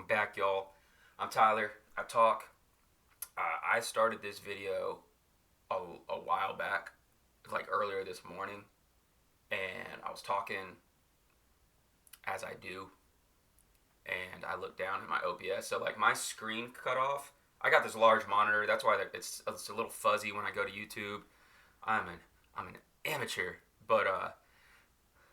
back, y'all. I'm Tyler. I talk. I started this video a while back, like earlier this morning, and I was talking as I do, and I looked down at my OBS. So like my screen cut off. I got this large monitor. That's why it's a little fuzzy when I go to YouTube. I'm an amateur, but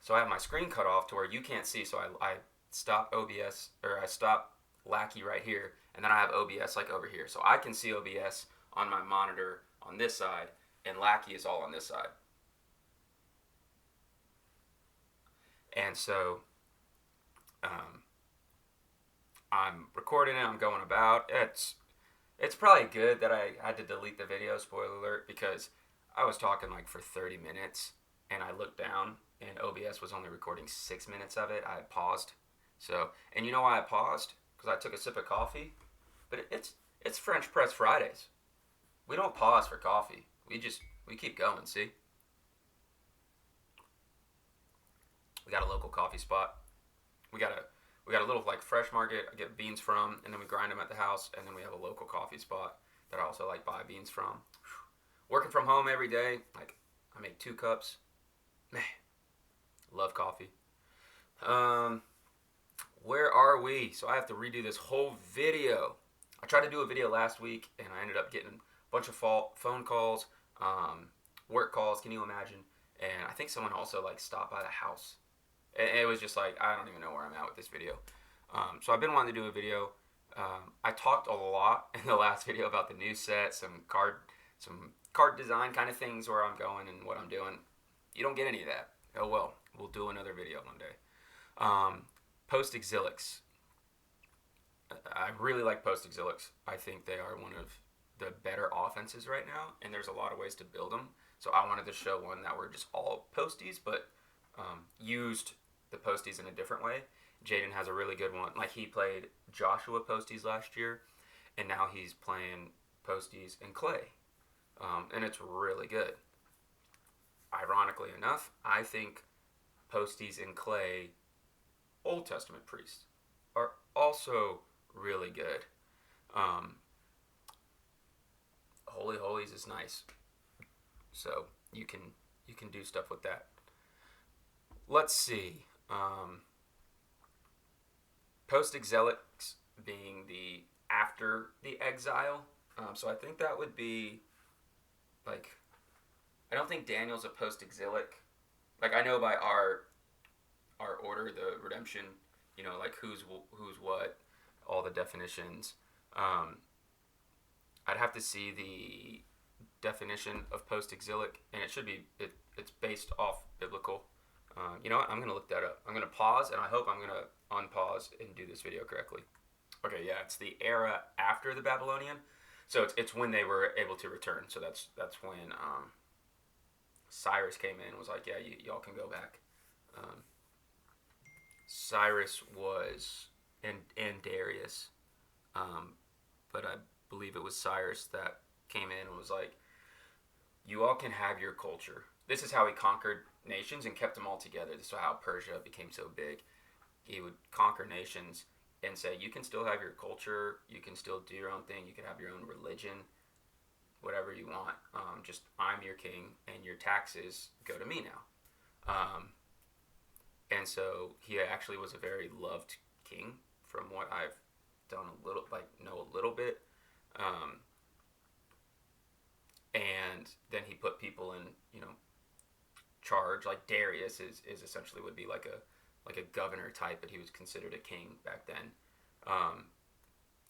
so I have my screen cut off to where you can't see. So I stop OBS, or I stop Lackey right here, and then I have OBS like over here. So I can see OBS on my monitor on this side, and Lackey is all on this side. And so I'm recording it. I'm going about. It's probably good that I had to delete the video. Spoiler alert, because I was talking like for 30 minutes, and I looked down, and OBS was only recording 6 minutes of it. I had paused. So, and you know why I paused? Because I took a sip of coffee. But it's French press Fridays. We don't pause for coffee. We keep going. See, we got a local coffee spot. We got a little like fresh market I get beans from, and then we grind them at the house, and then we have a local coffee spot that I also like buy beans from. Working from home every day, like I make 2 cups. Man, love coffee. Where are we? So I have to redo this whole video. I tried to do a video last week, and I ended up getting a bunch of phone calls, work calls. Can you imagine? And I think someone also like stopped by the house. And it was just like, I don't even know where I'm at with this video. So I've been wanting to do a video. I talked a lot in the last video about the new set, some card design kind of things, where I'm going and what I'm doing. You don't get any of that. Oh well, we'll do another video one day. Post Exilics. I really like Post Exilics. I think they are one of the better offenses right now, and there's a lot of ways to build them. So I wanted to show one that were just all Postees, but used the Postees in a different way. Jayden has a really good one. Like, he played Joshua Postees last year, and now he's playing Postees in clay, and it's really good. Ironically enough, I think Postees in clay Old Testament priests are also really good. Holy Holies is nice, so you can do stuff with that. Let's see. Post Exilics being the after the exile. So I think that would be like, I don't think Daniel's a post exilic. Like, I know by our order, the redemption, like who's what, all the definitions. I'd have to see the definition of post exilic, and it should be it's based off biblical. You know what? I'm going to look that up. I'm going to pause, and I hope I'm going to unpause and do this video correctly. Okay, yeah, it's the era after the Babylonian. So it's when they were able to return. So that's when Cyrus came in and was like, yeah, y'all can go back. Cyrus was, and Darius, but I believe it was Cyrus that came in and was like, you all can have your culture. This is how he conquered nations and kept them all together. This is how Persia became so big. He would conquer nations and say, you can still have your culture, you can still do your own thing, you can have your own religion, whatever you want. Just, I'm your king, and your taxes go to me now. And so he actually was a very loved king, from what I've done know a little bit. And then he put people in, charge. Like Darius is essentially would be like a governor type, but he was considered a king back then.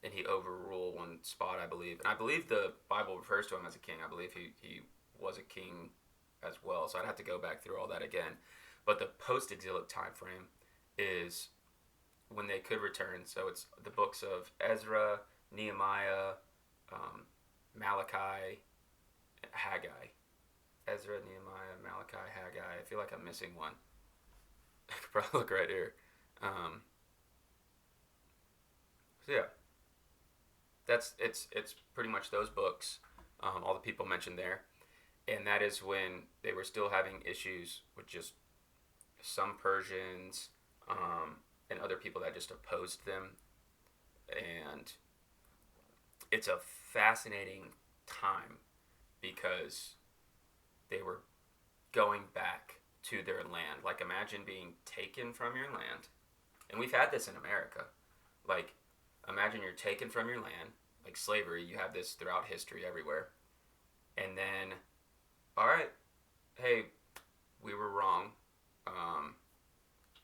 And he overruled one spot, I believe. And I believe the Bible refers to him as a king. I believe he was a king as well. So I'd have to go back through all that again. But the post-exilic time frame is when they could return. So it's the books of Ezra, Nehemiah, Malachi, Haggai. Ezra, Nehemiah, Malachi, Haggai. I feel like I'm missing one. I could probably look right here. So yeah, it's pretty much those books, all the people mentioned there, and that is when they were still having issues with just some Persians, and other people that just opposed them. and it's a fascinating time because they were going back to their land. Like, imagine being taken from your land, and we've had this in America. Like, imagine you're taken from your land, like slavery. You have this throughout history everywhere, and then, all right, hey, we were wrong.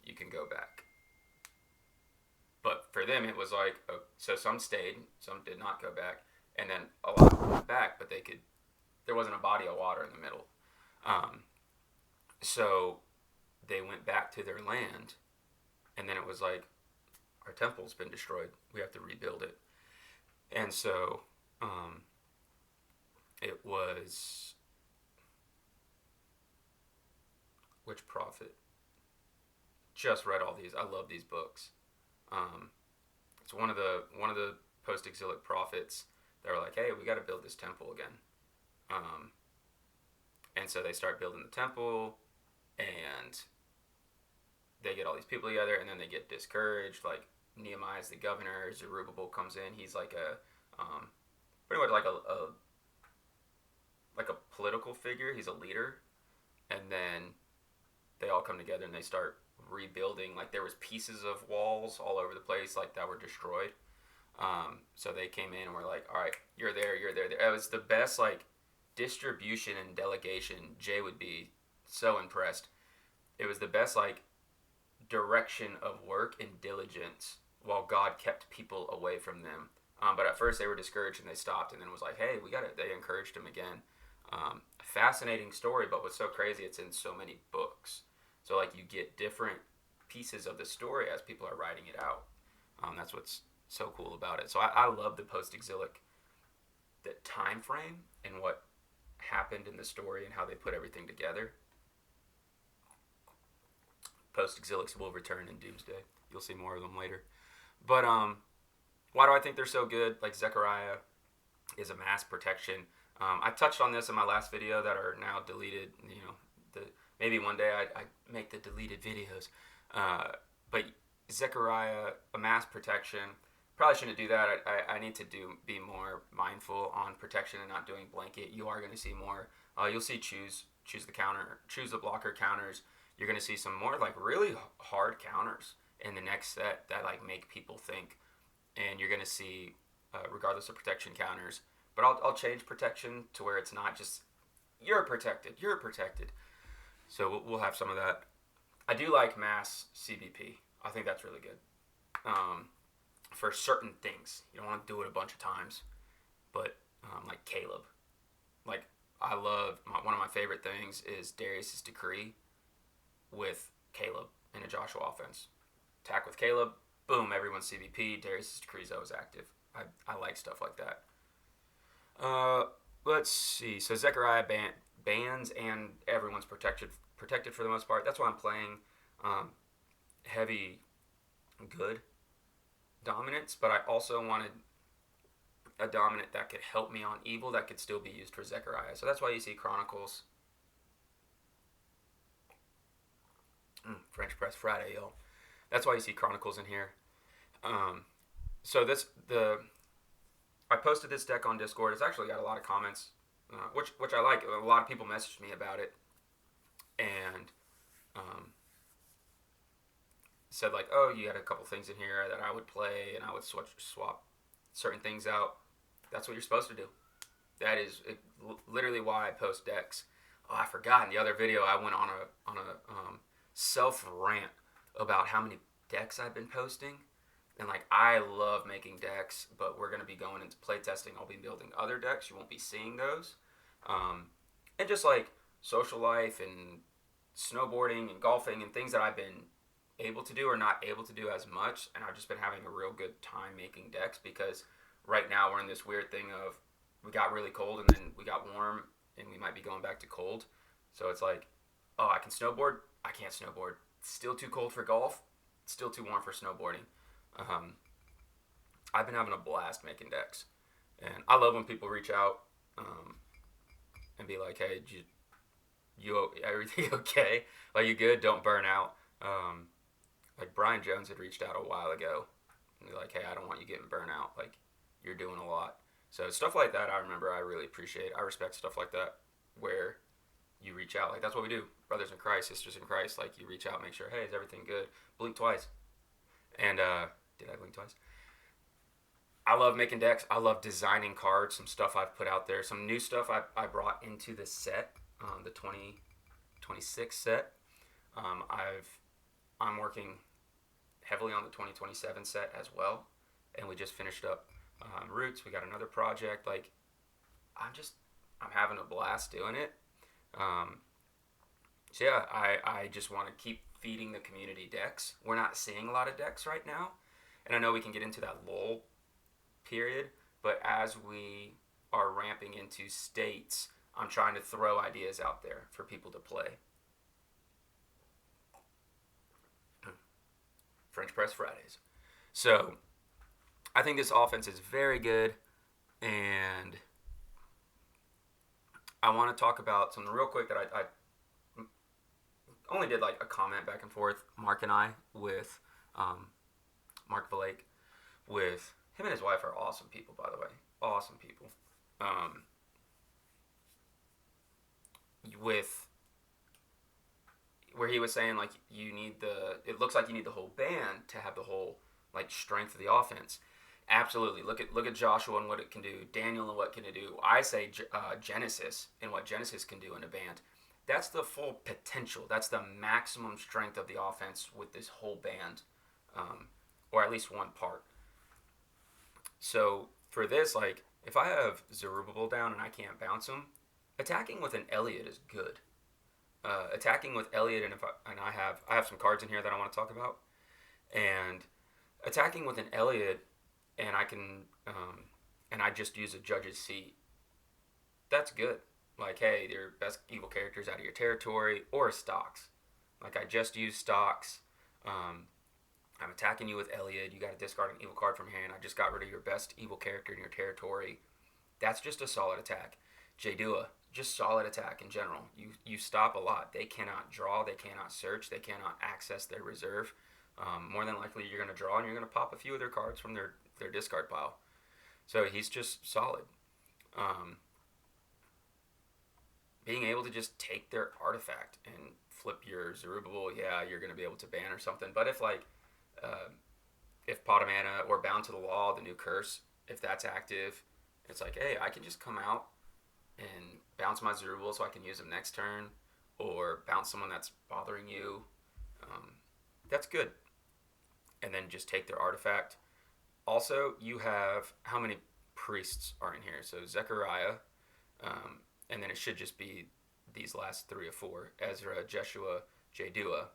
You can go back. But for them, it was like, so some stayed, some did not go back, and then a lot went back, but they could. There wasn't a body of water in the middle, um, so they went back to their land, and then it was like, our temple's been destroyed. We have to rebuild it, and so it was which prophet? Just read all these. I love these books. Um, it's one of the post-exilic prophets. They were like, hey, we got to build this temple again. Um, and so they start building the temple, and they get all these people together, and then they get discouraged. Like, Nehemiah's the governor. Zerubbabel comes in. He's like pretty much like a political figure. He's a leader, and then they all come together and they start rebuilding. Like, there was pieces of walls all over the place, like, that were destroyed. So they came in and were like, all right, you're there. It was the best, like, distribution and delegation. Jay would be so impressed. It was the best, like, direction of work and diligence while God kept people away from them. But at first they were discouraged and they stopped, and then it was like, hey, we got it. They encouraged him again. Fascinating story, but what's so crazy, it's in so many books. So, like, you get different pieces of the story as people are writing it out. That's what's so cool about it. So I love the post-exilic, the time frame and what happened in the story and how they put everything together. Post-exilics will return in Doomsday. You'll see more of them later. But why do I think they're so good? Like, Zechariah is a mass protection. I touched on this in my last video that are now deleted. You know, maybe one day I make the deleted videos. But Zechariah, a mass protection. Probably shouldn't do that. I need to be more mindful on protection and not doing blanket. You are going to see more. You'll see choose the blocker counters. You're going to see some more, like, really hard counters in the next set that, like, make people think. And you're going to see, regardless of protection counters. But I'll change protection to where it's not just you're protected. So we'll have some of that. I do like mass CBP. I think that's really good. For certain things, you don't want to do it a bunch of times, but like Caleb, like, I love one of my favorite things is Darius's decree with Caleb in a Joshua offense. Attack with Caleb, boom, everyone's CBP. Darius's decree is always active. I like stuff like that. Let's see. So Zechariah bans and everyone's protected for the most part. That's why I'm playing heavy good dominance, but I also wanted a dominant that could help me on evil that could still be used for Zechariah. So that's why you see Chronicles. French Press Friday, y'all. That's why you see Chronicles in here. So I posted this deck on Discord. It's actually got a lot of comments, which I like. A lot of people messaged me about it, and said, like, oh, you had a couple things in here that I would play, and I would swap certain things out. That's what you're supposed to do. That is literally why I post decks. Oh, I forgot. In the other video, I went on a self rant about how many decks I've been posting. And, like, I love making decks, but we're going to be going into playtesting. I'll be building other decks. You won't be seeing those. And just, like, social life and snowboarding and golfing and things that I've been able to do or not able to do as much. And I've just been having a real good time making decks because right now we're in this weird thing of we got really cold and then we got warm and we might be going back to cold. So it's like, oh, I can snowboard. I can't snowboard. It's still too cold for golf. It's still too warm for snowboarding. I've been having a blast making decks, and I love when people reach out and be like, "Hey, you everything okay? Like, you good? Don't burn out." Like, Brian Jones had reached out a while ago, And you're like, hey, I don't want you getting burnt out. Like, you're doing a lot. So stuff like that, I remember, I really appreciate. I respect stuff like that, where you reach out. Like, that's what we do, brothers in Christ, sisters in Christ. Like, you reach out, make sure, hey, is everything good? Blink twice. And did I blink twice? I love making decks. I love designing cards. Some stuff I've put out there. Some new stuff I brought into the set, the 2026 set. I'm working heavily on the 2027 set as well, and we just finished up Roots. We got another project. Like, I'm having a blast doing it. So yeah, I just want to keep feeding the community decks. We're not seeing a lot of decks right now, and I know we can get into that lull period, but as we are ramping into states, I'm trying to throw ideas out there for people to play. French Press Fridays. So I think this offense is very good, and I want to talk about something real quick that I only did like a comment back and forth, Mark and I, with Mark Valake, with him and his wife are awesome people, by the way. Awesome people. With where he was saying, like, it looks like you need the whole band to have the whole, like, strength of the offense. Absolutely. Look at Joshua and what it can do. Daniel and what can it do. I say Genesis and what Genesis can do in a band. That's the full potential. That's the maximum strength of the offense with this whole band, or at least one part. So for this, like, if I have Zerubbabel down and I can't bounce him, attacking with an Elliot is good. Attacking with Elliot, and I have some cards in here that I want to talk about, and attacking with an Elliot, and I can and I just use a judge's seat. That's good. Like, hey, they're best evil characters out of your territory, or stocks. Like, I just use stocks. I'm attacking you with Elliot. You got to discard an evil card from your hand. I just got rid of your best evil character in your territory. That's just a solid attack. Jaydua, just solid attack in general. You stop a lot. They cannot draw. They cannot search. They cannot access their reserve. More than likely, you're going to draw, and you're going to pop a few of their cards from their discard pile. So he's just solid. Being able to just take their artifact and flip your Zerubbabel, yeah, you're going to be able to ban or something. But if, like, if Pot of Mana or Bound to the Wall, the new curse, if that's active, it's like, hey, I can just come out and bounce my Zerubbabel so I can use them next turn, or bounce someone that's bothering you. That's good. And then just take their artifact. Also, you have how many priests are in here? So Zechariah, and then it should just be these last 3 or 4: Ezra, Jeshua, Jaydua.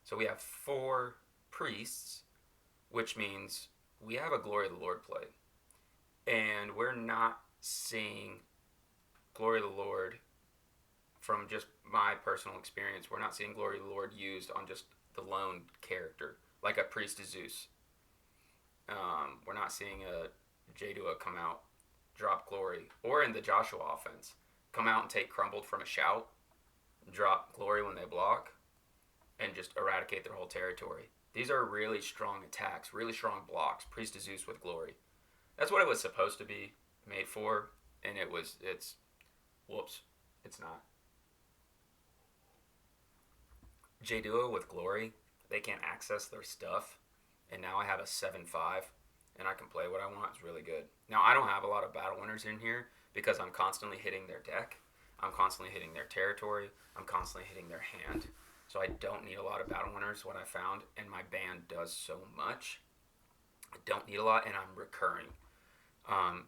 So we have 4 priests, which means we have a Glory of the Lord play. And we're not seeing Glory of the Lord, from just my personal experience, we're not seeing Glory of the Lord used on just the lone character, like a Priest of Zeus. We're not seeing a Jaydua come out, drop Glory, or in the Joshua offense, come out and take Crumbled from a shout, drop Glory when they block, and just eradicate their whole territory. These are really strong attacks, really strong blocks. Priest of Zeus with Glory. That's what it was supposed to be made for, and whoops, it's not. Jaydua with Glory, they can't access their stuff, and now I have a 7-5, and I can play what I want. It's really good. Now, I don't have a lot of battle winners in here because I'm constantly hitting their deck. I'm constantly hitting their territory. I'm constantly hitting their hand. So I don't need a lot of battle winners, what I found, and my band does so much. I don't need a lot, and I'm recurring.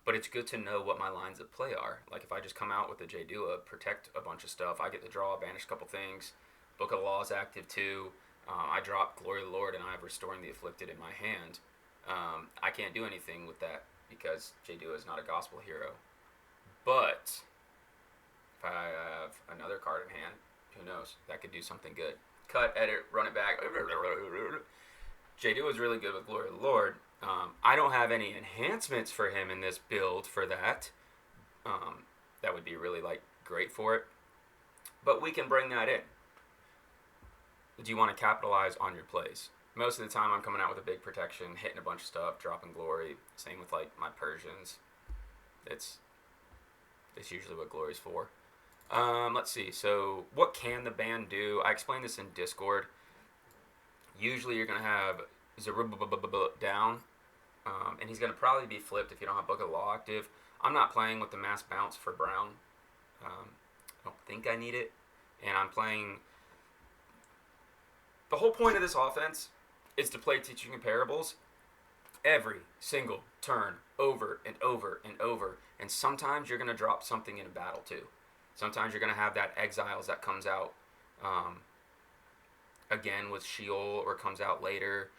But it's good to know what my lines of play are. Like, if I just come out with a Jaydua, protect a bunch of stuff, I get to draw, banish a couple things. Book of Law is active too. I drop Glory of the Lord, and I have Restoring the Afflicted in my hand. I can't do anything with that because Jaydua is not a gospel hero. But if I have another card in hand, who knows? That could do something good. Cut, edit, run it back. Jaydua is really good with Glory of the Lord. I don't have any enhancements for him in this build for that. That would be really, like, great for it. But we can bring that in. Do you want to capitalize on your plays? most of the time I'm coming out with a big protection, hitting a bunch of stuff, dropping glory. Same with like my Persians. It's usually what glory's for. Let's see. So what can the band do? I explained this in Discord. Usually you're gonna have Zerubbabel down, and he's gonna probably be flipped if you don't have Book of Law active. I'm not playing with the mass bounce for Brown. I don't think I need it, and I'm playing. The whole point of this offense is to play teaching and parables every single turn over and over and over. And sometimes you're going to drop something in a battle too. Sometimes you're going to have that exiles that comes out again with Sheol, or comes out later,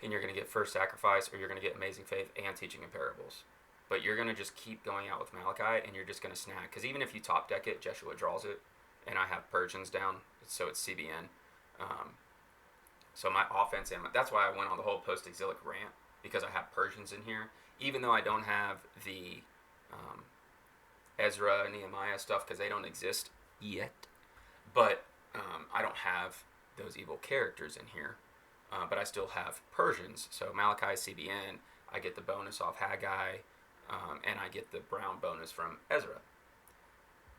and you're going to get first sacrifice, or you're going to get amazing faith and teaching and parables. But you're going to just keep going out with Malachi, and you're just going to snag. Because even if you top deck it, Jeshua draws it, and I have Persians down, so it's CBN. So my offense, and that's why I went on the whole post-exilic rant, because I have Persians in here. Even though I don't have the Ezra and Nehemiah stuff, because they don't exist yet. But I don't have those evil characters in here. But I still have Persians. So Malachi, CBN, I get the bonus off Haggai, and I get the Brown bonus from Ezra.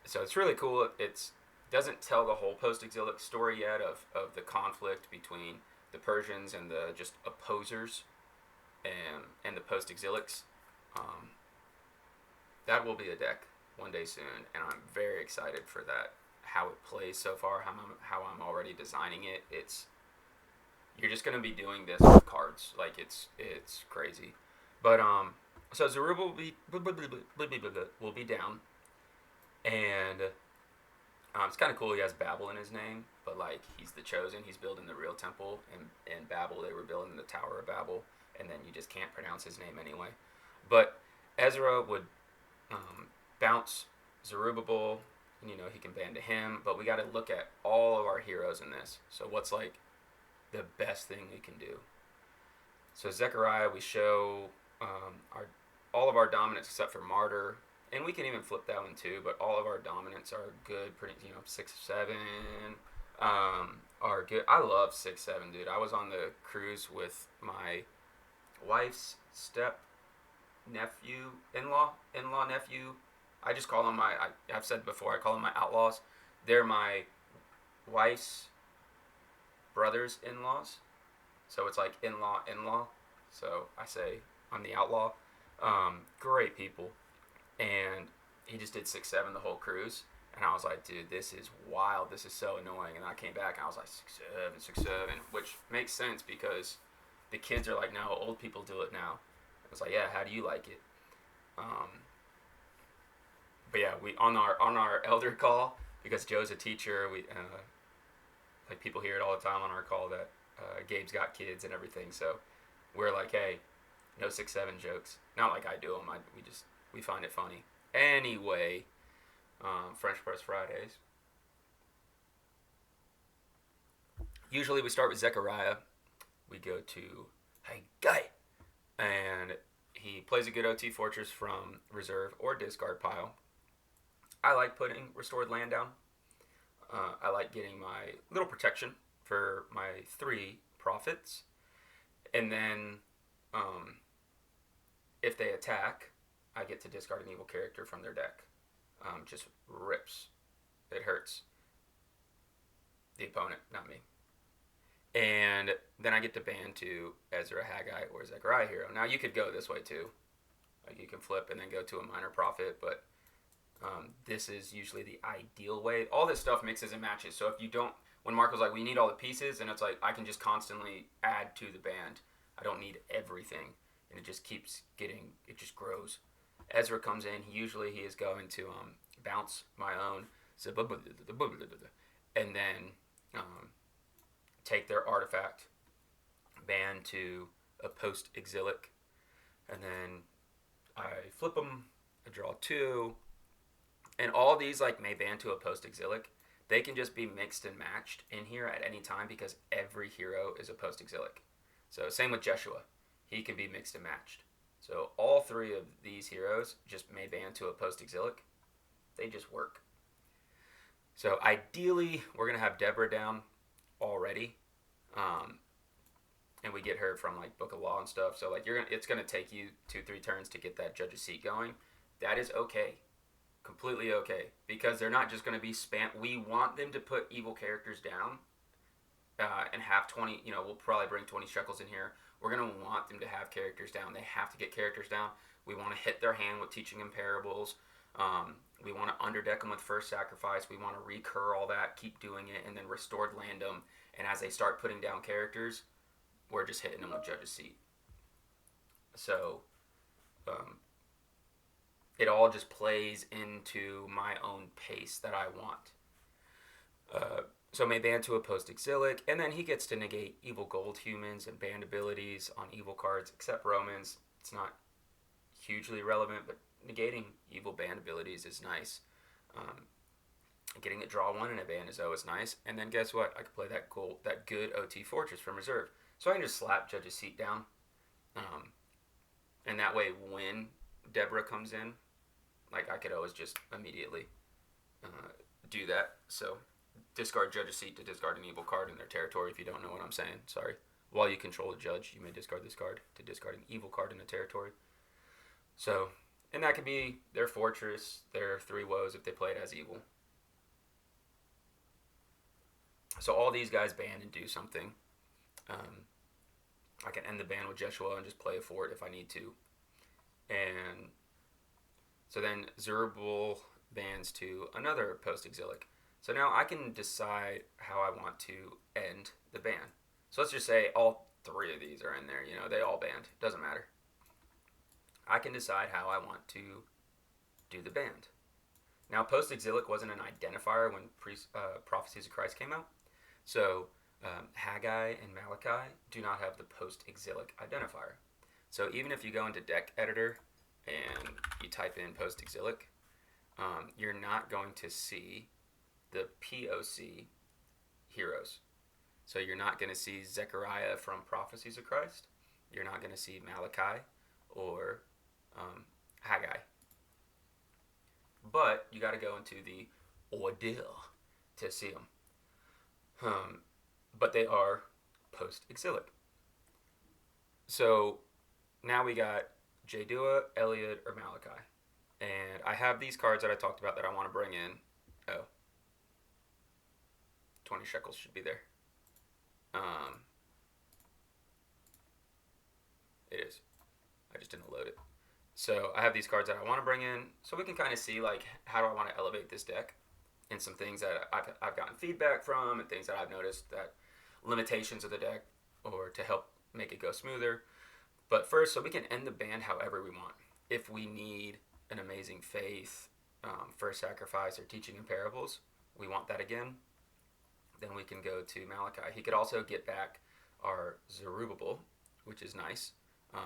So it's really cool. It doesn't tell the whole post-exilic story yet of the conflict between the Persians and the just opposers and the post-exilics. That will be a deck one day soon, and I'm very excited for that. How it plays so far, how I'm already designing it. You're just gonna be doing this with cards, like it's crazy. But so Zerubbabel will be down, and it's kind of cool. He has Babel in his name, but like he's the chosen. He's building the real temple, and in Babel they were building the Tower of Babel, and then you just can't pronounce his name anyway. But Ezra would bounce Zerubbabel. And, he can band to him, but we got to look at all of our heroes in this. So what's like the best thing we can do? So Zechariah, we show all of our dominance except for Martyr, and we can even flip that one too. But all of our dominants are good. Pretty, 6, 7 are good. I love 6, 7, dude. I was on the cruise with my wife's nephew. I just call them I've said before, I call them my outlaws. They're my wife's brothers-in-laws. So it's like in-law. So I say I'm the outlaw. Great people. And he just did 6, 7 the whole cruise. And I was like, dude, this is wild. This is so annoying. And I came back and I was like, 6, 7, which makes sense because the kids are like, no, old people do it now. I was like, yeah, how do you like it? But yeah, we on our elder call, because Joe's a teacher, we like people hear it all the time on our call that Gabe's got kids and everything. So we're like, hey, no 6, 7 jokes. Not like I do them. We find it funny. Anyway, French Press Fridays. Usually we start with Zechariah. We go to Haggai, and he plays a good OT Fortress from reserve or discard pile. I like putting restored land down. I like getting my little protection for my 3 prophets. And then if they attack, I get to discard an evil character from their deck. Just rips. It hurts the opponent, not me. And then I get to ban to Ezra, Haggai, or Zechariah hero. Now you could go this way too. Like you can flip and then go to a minor prophet, but this is usually the ideal way. All this stuff mixes and matches. So if you don't, when Mark was like, we need all the pieces, and it's like, I can just constantly add to the band. I don't need everything. And it just keeps getting, it just grows. Ezra comes in, usually he is going to bounce my own, and then take their artifact, ban to a post-exilic, and then I flip them, I draw 2, and all these like may ban to a post-exilic. They can just be mixed and matched in here at any time because every hero is a post-exilic. So same with Jeshua. He can be mixed and matched. So all 3 of these heroes just may ban to a post-exilic. They just work. So ideally, we're going to have Deborah down already. and we get her from like Book of Law and stuff. So like it's gonna take you 2-3 turns to get that judge's seat going. That is okay, completely okay, because they're not just gonna be spam. We want them to put evil characters down, and have 20. You know, we'll probably bring 20 shekels in here. We're gonna want them to have characters down. They have to get characters down. We want to hit their hand with teaching them parables. We want to underdeck them with first sacrifice. We want to recur all that, keep doing it, and then restored land them. And as they start putting down characters, we're just hitting them with judge's seat. So it all just plays into my own pace that I want. So may ban to a post-exilic, and then he gets to negate evil gold humans and banned abilities on evil cards, except Romans. It's not hugely relevant, but negating evil banned abilities is nice. Getting it draw one in a ban is always nice. And then guess what? I can play that good OT Fortress from reserve. So I can just slap Judge's seat down. And that way when Deborah comes in, like I could always just immediately do that. So discard Judge's seat to discard an evil card in their territory if you don't know what I'm saying. Sorry. While you control the judge, you may discard this card to discard an evil card in a territory. So, and that could be their fortress, their 3 woes if they play it as evil. So all these guys ban and do something. I can end the ban with Jeshua and just play a fort if I need to. And so then Zerubbabel bans to another post-exilic. So now I can decide how I want to end the ban. So let's just say all 3 of these are in there. You know, they all banned. Doesn't matter. I can decide how I want to do the band. Now, post-exilic wasn't an identifier when Prophecies of Christ came out. So Haggai and Malachi do not have the post-exilic identifier. So even if you go into deck editor and you type in post-exilic, you're not going to see the POC heroes. So you're not going to see Zechariah from Prophecies of Christ. You're not going to see Malachi or Haggai. But you got to go into the ordeal to see them. But they are post-exilic. So now we got Jaydua, Eliud, or Malachi. And I have these cards that I talked about that I want to bring in. 20 shekels should be there. It is. I just didn't load it. So I have these cards that I want to bring in, so we can kind of see like how do I want to elevate this deck, and some things that I've gotten feedback from, and things that I've noticed that limitations of the deck, or to help make it go smoother. But first, so we can end the band however we want. If we need an amazing faith, first sacrifice, or teaching in parables, we want that again. Then we can go to Malachi. He could also get back our Zerubbabel, which is nice.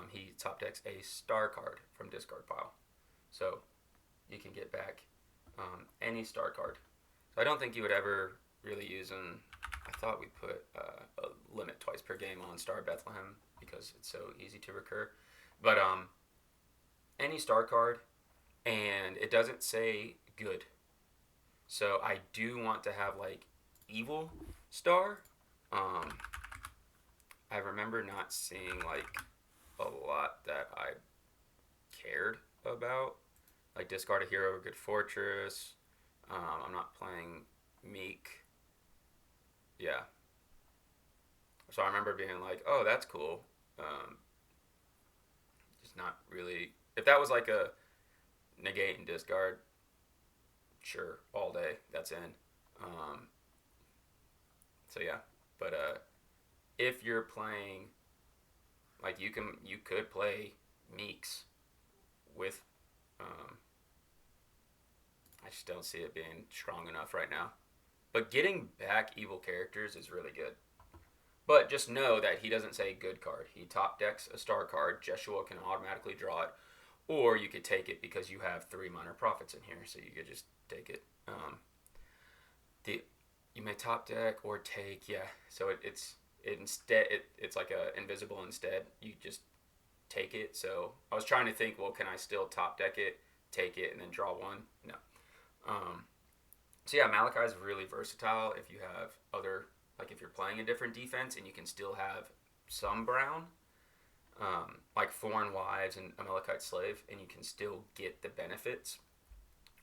He top decks a star card from discard pile. So you can get back any star card. So I don't think you would ever really use them. I thought we put a limit twice per game on Star Bethlehem because it's so easy to recur. But any star card, and it doesn't say good. So I do want to have like evil star. I remember not seeing like a lot that I cared about, like discard a hero or good fortress. I'm not playing meek. Yeah. So I remember being like, oh, that's cool. Just not really. If that was like a negate and discard, sure, all day, that's in. So yeah, but if you're playing, like you could play Meeks with, I just don't see it being strong enough right now. But getting back evil characters is really good. But just know that he doesn't say good card. He top decks a star card. Jeshua can automatically draw it. Or you could take it because you have 3 minor prophets in here. So you could just take it. You may top deck or take, yeah. So it's like a invisible instead. You just take it. So I was trying to think, well, can I still top deck it, take it, and then draw 1? No. So yeah, Malachi is really versatile if you have other, like if you're playing a different defense and you can still have some brown, like foreign wives and Amalekite slave, and you can still get the benefits.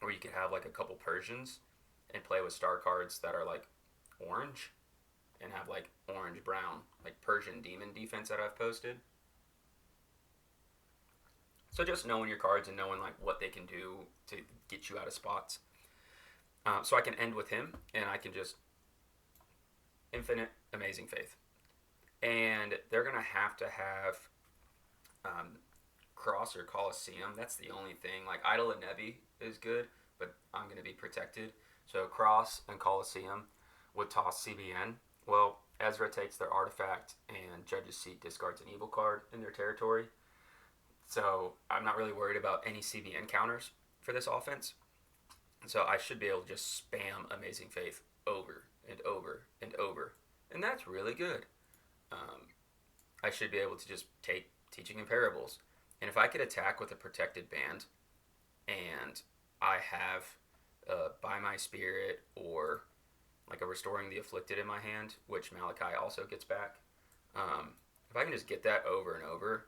Or you could have like a couple Persians and play with star cards that are like orange and have like orange brown, like Persian demon defense that I've posted. So just knowing your cards and knowing like what they can do to get you out of spots. So I can end with him, and I can just infinite amazing faith. And they're gonna have to have Cross or Colosseum. That's the only thing. Like Idol and Nebi is good, but I'm gonna be protected. So Cross and Colosseum would toss CBN. Well, Ezra takes their artifact, and Judge's Seat discards an evil card in their territory. So I'm not really worried about any CBN counters for this offense. So I should be able to just spam Amazing Faith over and over and over. And that's really good. I should be able to just take Teaching in Parables. And if I could attack with a protected band, and I have By My Spirit or like a Restoring the Afflicted in my hand, which Malachi also gets back, if I can just get that over and over,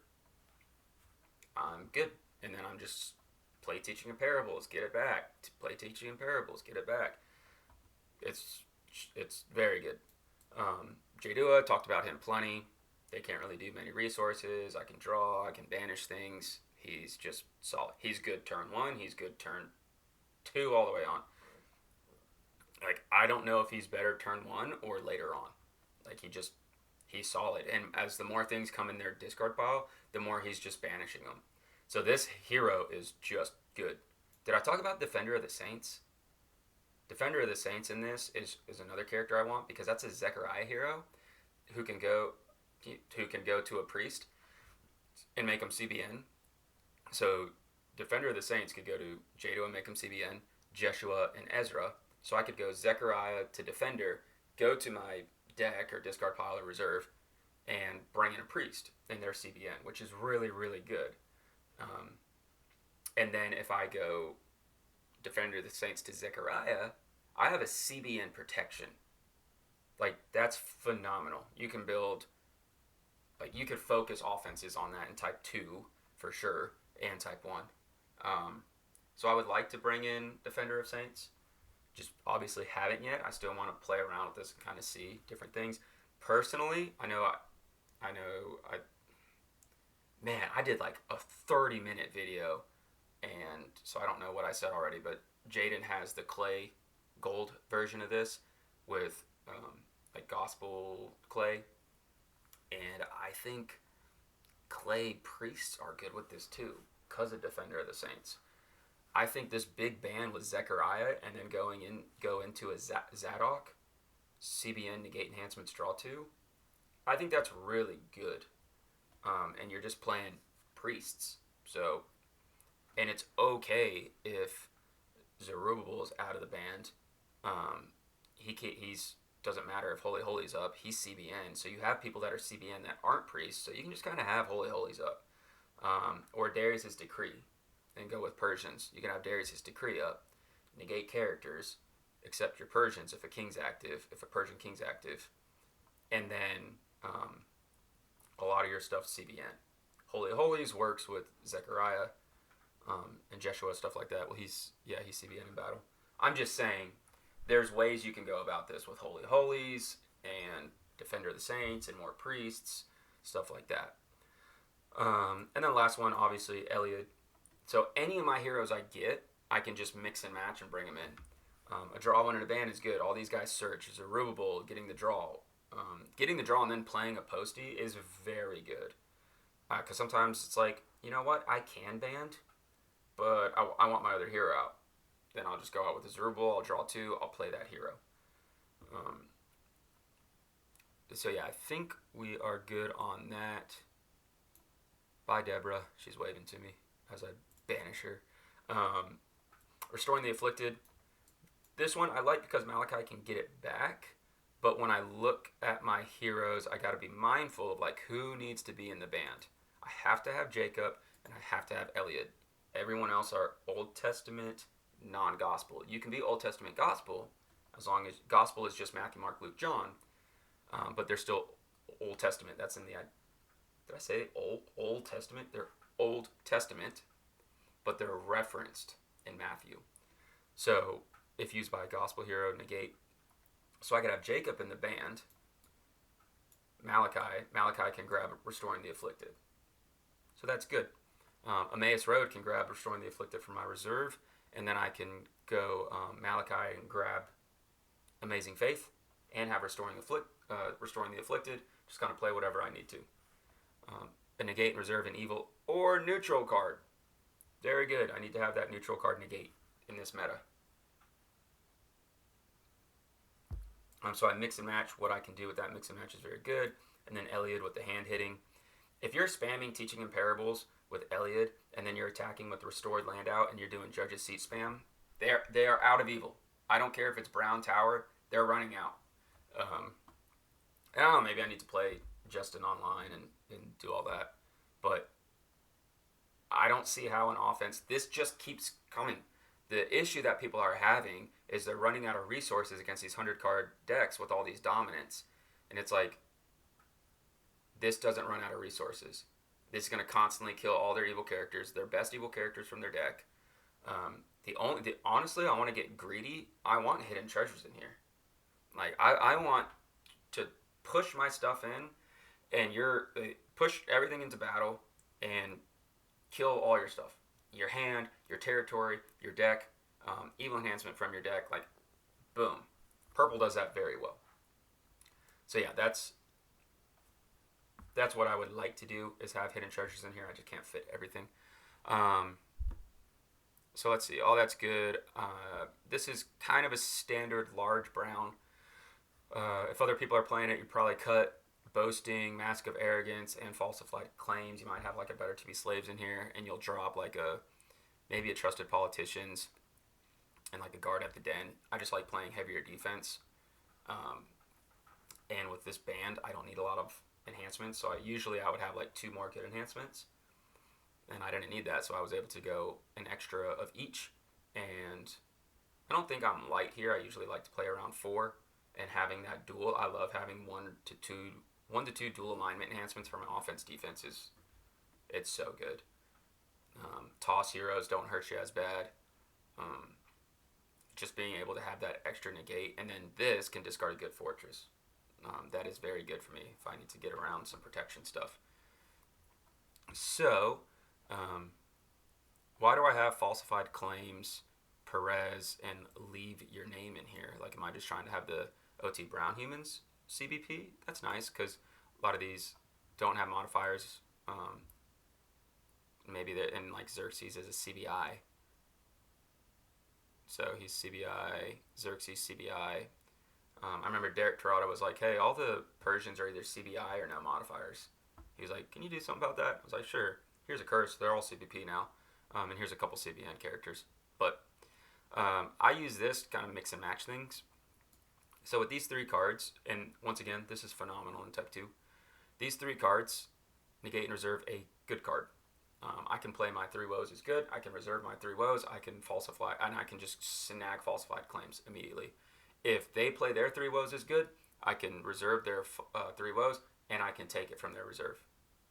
I'm good. And then I'm just play Teaching in Parables, get it back. Play Teaching in Parables, get it back. It's very good. Jaydua, talked about him plenty. They can't really do many resources. I can draw, I can banish things. He's just solid. He's good turn 1, he's good turn 2 all the way on. Like, I don't know if he's better turn 1 or later on. Like, he's solid. And as the more things come in their discard pile, the more he's just banishing them. So this hero is just good. Did I talk about Defender of the Saints? Defender of the Saints in this is another character I want, because that's a Zechariah hero who can go to a priest and make him CBN. So Defender of the Saints could go to Jayden and make him CBN, Jeshua and Ezra. So I could go Zechariah to Defender, go to my deck or discard pile or reserve, and bring in a priest in their CBN, which is really, really good. And then if I go Defender of the Saints to Zechariah, I have a CBN protection. Like, that's phenomenal. You can build, like, you could focus offenses on that in type 2 for sure, and type 1. So I would like to bring in Defender of Saints. Just obviously haven't yet. I still want to play around with this and kind of see different things. Personally, I did like a 30-minute video, and so I don't know what I said already, but Jayden has the clay gold version of this with like gospel clay, and I think clay priests are good with this too because of Defender of the Saints. I think this big band with Zechariah and then go into a Zadok, CBN, negate enhancements, draw 2. I think that's really good. And you're just playing priests. So, and it's okay if Zerubbabel is out of the band. He's doesn't matter if Holy Holy's up. He's CBN. So you have people that are CBN that aren't priests. So you can just kind of have Holy Holy's up. Or Darius' Decree. And go with Persians. You can have Darius' Decree up, negate characters, except your Persians if a king's active, if a Persian king's active, and then a lot of your stuff CBN. Holy Holies works with Zechariah and Jeshua, stuff like that. Well, he's CBN in battle. I'm just saying, there's ways you can go about this with Holy Holies and Defender of the Saints and more priests, stuff like that. And then last one, obviously, Eliud. So any of my heroes I get, I can just mix and match and bring them in. A draw one in a band is good. All these guys search. Is a Zerubbabel getting the draw. Getting the draw and then playing a Postee is very good. Because sometimes it's like, you know what, I can band, but I want my other hero out. Then I'll just go out with a Zerubbabel, I'll draw 2, I'll play that hero. So yeah, I think we are good on that. Bye, Deborah. She's waving to me as I banish her. Restoring the Afflicted. This one I like because Malachi can get it back. But when I look at my heroes, I got to be mindful of like who needs to be in the band. I have to have Jacob and I have to have Eliud. Everyone else are Old Testament, non-gospel. You can be Old Testament gospel as long as gospel is just Matthew, Mark, Luke, John. But they're still Old Testament. That's in the, did I say Old Testament? They're Old Testament, but they're referenced in Matthew. So if used by a gospel hero, negate. So I could have Jacob in the band. Malachi can grab Restoring the Afflicted. So that's good. Emmaus Road can grab Restoring the Afflicted from my reserve, and then I can go Malachi and grab Amazing Faith and have Restoring the Afflicted. Just kind of play whatever I need to. A negate and reserve an evil or neutral card. Very good. I need to have that neutral card negate in this meta. So I mix and match. What I can do with that mix and match is very good. And then Eliod with the hand hitting. If you're spamming Teaching in Parables with Eliod, and then you're attacking with the Restored Land Out, and you're doing Judge's Seat spam, they are out of evil. I don't care if it's Brown Tower. They're running out. I don't know, maybe I need to play Justin online and do all that. But I don't see how an offense, this just keeps coming. The issue that people are having is they're running out of resources against these 100-card decks with all these dominants. And it's like, this doesn't run out of resources. This is going to constantly kill all their evil characters, their best evil characters from their deck. Honestly, I want to get greedy. I want hidden treasures in here. Like, I want to push my stuff in, and push everything into battle and kill all your stuff. Your hand, your territory, your deck, evil enhancement from your deck, like, boom. Purple does that very well. So yeah, that's what I would like to do, is have hidden treasures in here. I just can't fit everything. So let's see. All that's good. This is kind of a standard large brown. If other people are playing it, you probably cut Boasting, Mask of Arrogance, and Falsified Claims. You might have like a Better to Be Slaves in here, and you'll drop like maybe a Trusted Politicians and like a Guard at the Den. I just like playing heavier defense. And with this band, I don't need a lot of enhancements, so I would have like 2 more good enhancements, and I didn't need that, so I was able to go an extra of each. And I don't think I'm light here. I usually like to play around 4, and having that dual, I love having 1 to 2 dual alignment enhancements for my offense defense. It's so good. Toss heroes don't hurt you as bad. Just being able to have that extra negate, and then this can discard a good fortress. That is very good for me if I need to get around some protection stuff. So, why do I have Falsified Claims, Perez, and Leave Your Name in here? Like, am I just trying to have the OT Brown Humans CBP? That's nice, because a lot of these don't have modifiers. Maybe they're in, like, Xerxes is a CBI. So he's CBI, Xerxes CBI. I remember Derek Torada was like, hey, all the Persians are either CBI or no modifiers. He was like, can you do something about that? I was like, sure. Here's a curse. They're all CBP now. And here's a couple CBN characters. But I use this to kind of mix and match things. So with these 3 cards, and once again, this is phenomenal in Type 2. These 3 cards negate and reserve a good card. I can play my 3 woes as good. I can reserve my 3 woes. I can falsify, and I can just snag Falsified Claims immediately. If they play their 3 woes as good, I can reserve their 3 woes, and I can take it from their reserve.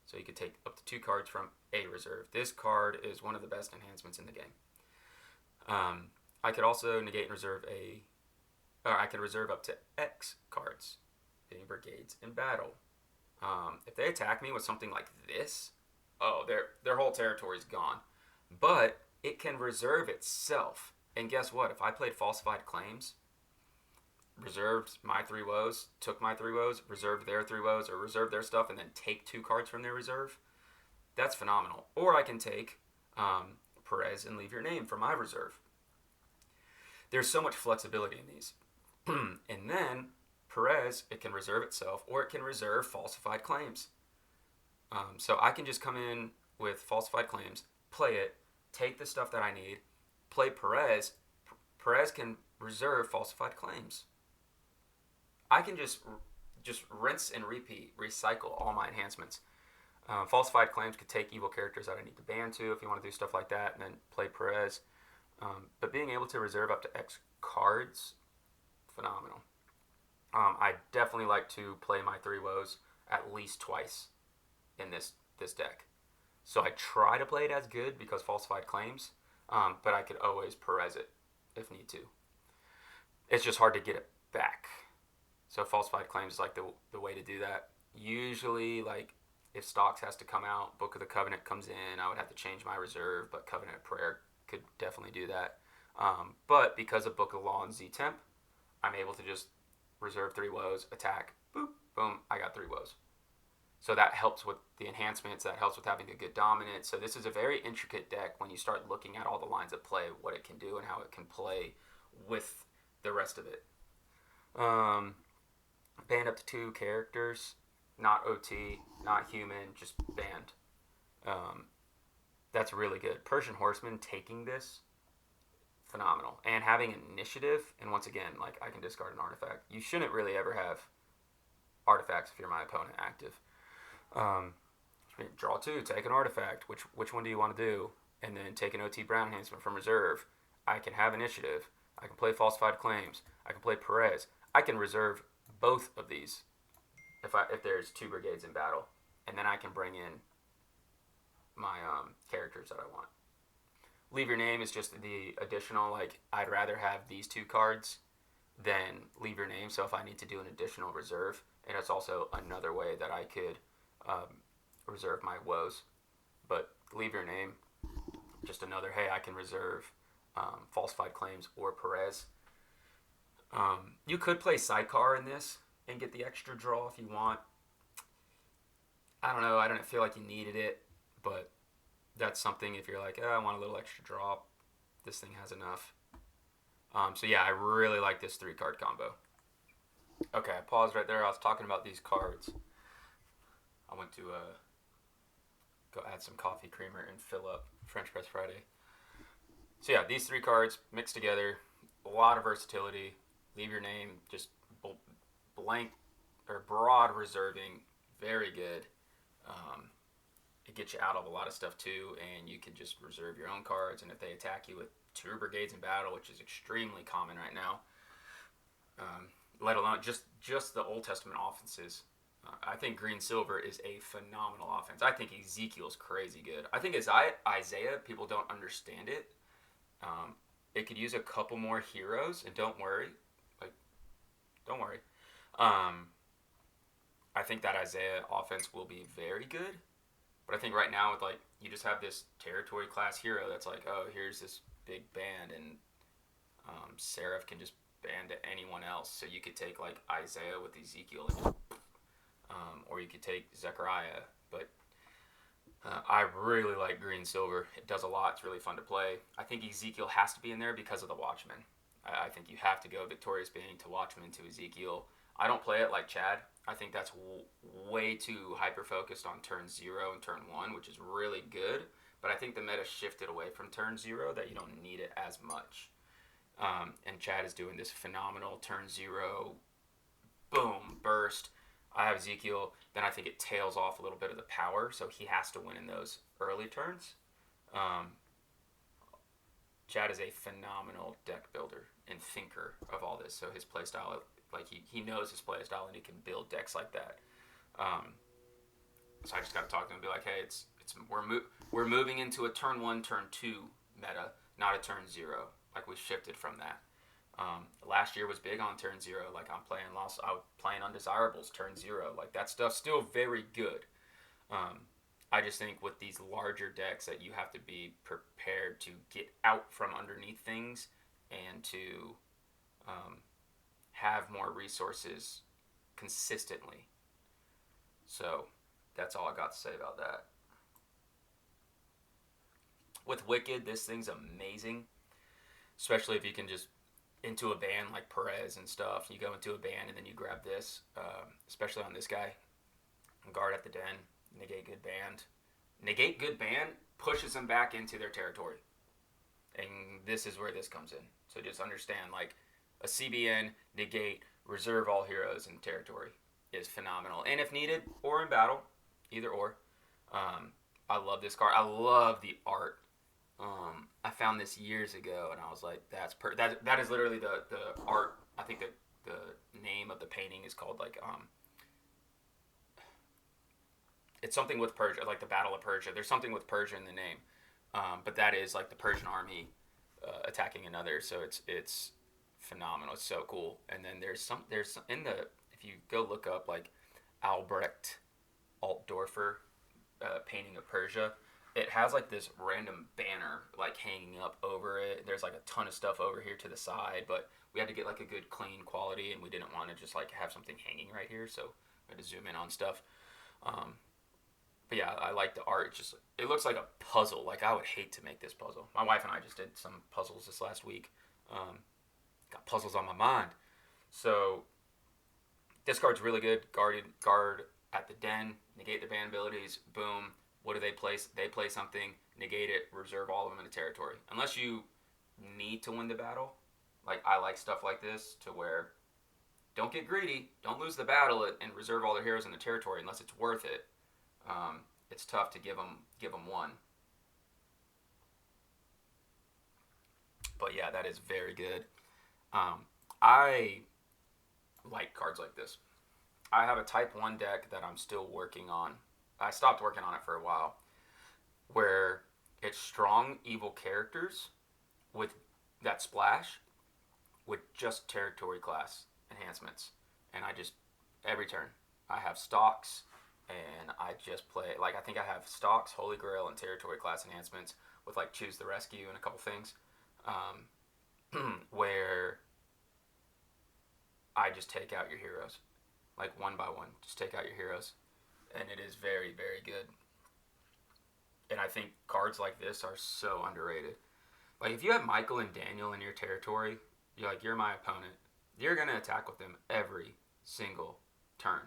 So you can take up to 2 cards from a reserve. This card is one of the best enhancements in the game. I could also negate and reserve I can reserve up to X cards, hitting brigades in battle. If they attack me with something like this, their whole territory is gone. But it can reserve itself. And guess what? If I played Falsified Claims, reserved my 3 woes, took my 3 woes, reserved their 3 woes, or reserved their stuff, and then take 2 cards from their reserve, that's phenomenal. Or I can take Perez and Leave Your Name from my reserve. There's so much flexibility in these. And then Perez, it can reserve itself, or it can reserve Falsified Claims. So I can just come in with Falsified Claims, play it, take the stuff that I need, play Perez. Perez can reserve Falsified Claims. I can just rinse and repeat, recycle all my enhancements. Falsified Claims could take evil characters that I need to ban to if you want to do stuff like that, and then play Perez. But being able to reserve up to X cards, phenomenal. I definitely like to play my 3 woes at least twice in this deck. So I try to play it as good because falsified claims, but I could always Perez it if need to. It's just hard to get it back. So falsified claims is like the way to do that. Usually, like, if Stocks has to come out, Book of the Covenant comes in, I would have to change my reserve, but Covenant of Prayer could definitely do that. But because of Book of Law and Z-Temp, I'm able to just reserve 3 woes, attack, boop, boom, I got 3 woes. So that helps with the enhancements, that helps with having a good dominance. So this is a very intricate deck when you start looking at all the lines of play, what it can do and how it can play with the rest of it. Banned up to 2 characters, not OT, not human, just banned. That's really good. Persian Horseman taking this, phenomenal. And having initiative, and once again, like, I can discard an artifact. You shouldn't really ever have artifacts if you're my opponent active. Draw 2, take an artifact. Which one do you want to do? And then take an OT Brown enhancement from reserve. I can have initiative. I can play falsified claims. I can play Perez. I can reserve both of these if there's 2 brigades in battle, and then I can bring in my characters that I want. Leave Your Name is just the additional, like, I'd rather have these 2 cards than Leave Your Name, so if I need to do an additional reserve, and it's also another way that I could reserve my woes. But Leave Your Name, just another, hey, I can reserve falsified claims or Perez. You could play Sidecar in this and get the extra draw if you want. I don't know. I don't feel like you needed it, but that's something if you're like, I want a little extra draw. This thing has enough. So yeah, I really like this 3-card combo. Okay, I paused right there. I was talking about these cards. I went to go add some coffee creamer and fill up French Press Friday. So yeah, these 3 cards mixed together, a lot of versatility. Leave Your Name, just blank or broad reserving, very good. It gets you out of a lot of stuff too, and you can just reserve your own cards. And if they attack you with 2 brigades in battle, which is extremely common right now, let alone just the Old Testament offenses. I think Green Silver is a phenomenal offense. I think Ezekiel's crazy good. I think as Isaiah, people don't understand it. It could use a couple more heroes, and don't worry. I think that Isaiah offense will be very good. But I think right now with, like, you just have this territory class hero that's like, oh, here's this big band, and Seraph can just band to anyone else. So you could take, like, Isaiah with Ezekiel, and just, or you could take Zechariah. But I really like Green Silver. It does a lot. It's really fun to play. I think Ezekiel has to be in there because of the Watchman. I think you have to go Victorious Being to Watchman to Ezekiel. I don't play it like Chad. I think that's way too hyper-focused on turn 0 and turn 1, which is really good. But I think the meta shifted away from turn 0 that you don't need it as much. And Chad is doing this phenomenal turn 0, boom, burst. I have Ezekiel. Then I think it tails off a little bit of the power, so he has to win in those early turns. Chad is a phenomenal deck builder and thinker of all this. So his playstyle, like, he knows his playstyle and he can build decks like that. So I just got to talk to him and be like, hey, we're moving into a turn 1, turn 2 meta, not a turn 0. Like, we shifted from that. Last year was big on turn 0. Like, I was playing Undesirables turn 0. Like, that stuff's still very good. I just think with these larger decks that you have to be prepared to get out from underneath things and to have more resources consistently. So that's all I got to say about that. With Wicked, this thing's amazing, especially if you can just into a band like Perez and stuff. You go into a band and then you grab this, especially on this guy. Guard at the Den, negate good band. Negate good band pushes them back into their territory. And this is where this comes in. So just understand, like, a CBN, negate, reserve all heroes in territory is phenomenal. And if needed, or in battle, either or. I love this card. I love the art. I found this years ago, and I was like, that is literally the art. I think the name of the painting is called, like, It's something with Persia, like the Battle of Persia. There's something with Persia in the name, but that is like the Persian army attacking another. So it's phenomenal. It's so cool. And then there's in the if you go look up like Albrecht Altdorfer painting of Persia, it has like this random banner like hanging up over it. There's like a ton of stuff over here to the side, but we had to get like a good clean quality, and we didn't want to just like have something hanging right here, so we had to zoom in on stuff. Um, but yeah, I like the art. It looks like a puzzle. Like I would hate to make this puzzle. My wife and I just did some puzzles this last week. Got puzzles on my mind. So this card's really good. Guard at the den, negate their ban abilities. Boom. What do they play? They play something, negate it, reserve all of them in the territory. Unless you need to win the battle. Like I like stuff like this to where don't get greedy, don't lose the battle and reserve all their heroes in the territory unless it's worth it. It's tough to give them one. But yeah, that is very good. I like cards like this. I have a Type 1 deck that I'm still working on. I stopped working on it for a while. Where it's strong evil characters with that splash with just territory class enhancements. And I just, every turn, I have stocks and I just play, like I think I have stocks, Holy Grail, and territory class enhancements with like Choose the Rescue and a couple things. Where I just take out your heroes. Like one by one, just take out your heroes. And it is very, very good. And I think cards like this are so underrated. Like if you have Michael and Daniel in your territory, you're my opponent. You're going to attack with them every single turn.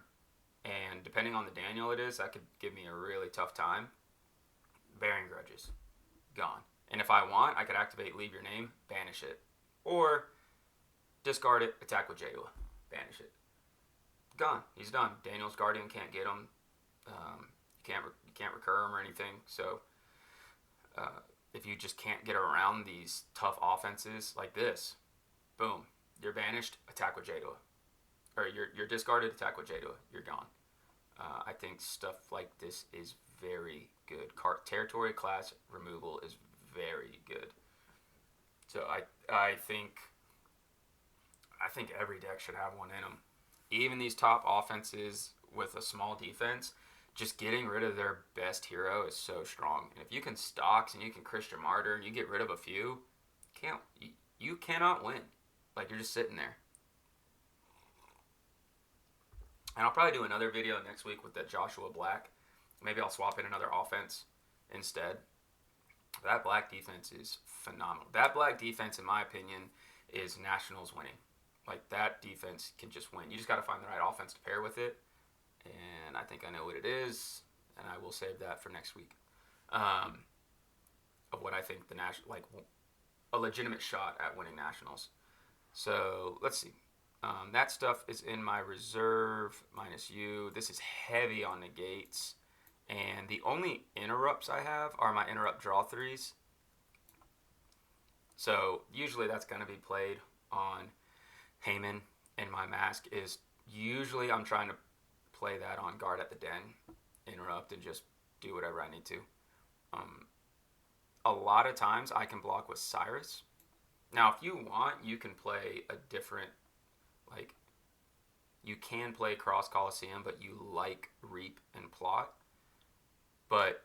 And depending on the Daniel it is, that could give me a really tough time. Bearing Grudges. Gone. And if I want, I could activate Leave Your Name, banish it. Or discard it, attack with Jayden, banish it. Gone. He's done. Daniel's Guardian can't get him. You can't recur him or anything. So if you just can't get around these tough offenses like this, boom, you're banished, attack with Jayden. Or you're discarded, attack with Jayden. You're gone. I think stuff like this is very good. Territory class removal is very good. So I think every deck should have one in them. Even these top offenses with a small defense, just getting rid of their best hero is so strong. And if you can stocks and you can Christian Martyr and you get rid of a few, you cannot win. Like you're just sitting there. And I'll probably do another video next week with that Joshua Black. Maybe I'll swap in another offense instead. That black defense is phenomenal. That black defense, in my opinion, is Nationals winning. Like that defense can just win. You just got to find the right offense to pair with it. And I think I know what it is, and I will save that for next week. Of what I think a legitimate shot at winning Nationals. So let's see. That stuff is in my reserve -U. This is heavy on negates. And the only interrupts I have are my interrupt draw threes. So usually that's going to be played on Heyman, and my mask is usually I'm trying to play that on Guard at the Den, interrupt, and just do whatever I need to. A lot of times I can block with Cyrus. Now if you want, you can play a different, you can play Cross Coliseum, but you like Reap and Plot. But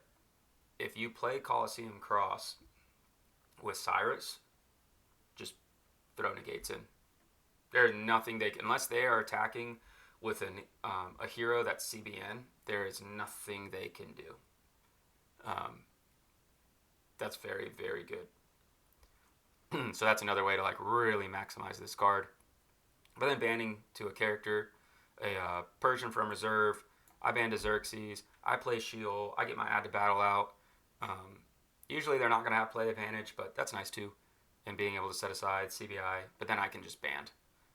if you play Coliseum Cross with Cyrus, just throw negates in. There's nothing unless they are attacking with a hero that's CBN, there is nothing they can do. That's very, very good. So that's another way to really maximize this card. But then banning to a character, a Persian from reserve, I ban to Xerxes, I play Sheol, I get my add to battle out. Usually they're not going to have play advantage, but that's nice too. And being able to set aside CBI, but then I can just band.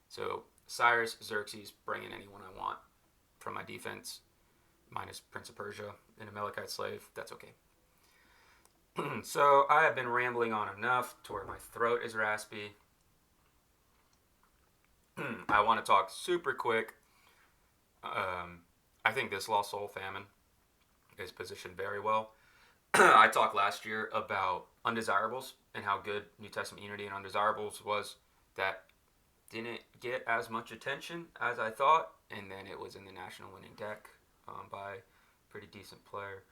So Cyrus, Xerxes, bring in anyone I want from my defense, minus Prince of Persia and a Melechite Slave. That's okay. So I have been rambling on enough to where my throat is raspy. I want to talk super quick. I think this Lost Soul Famine is positioned very well. I talked last year about undesirables and how good New Testament Unity and undesirables was. That didn't get as much attention as I thought, and then it was in the national winning deck by a pretty decent player.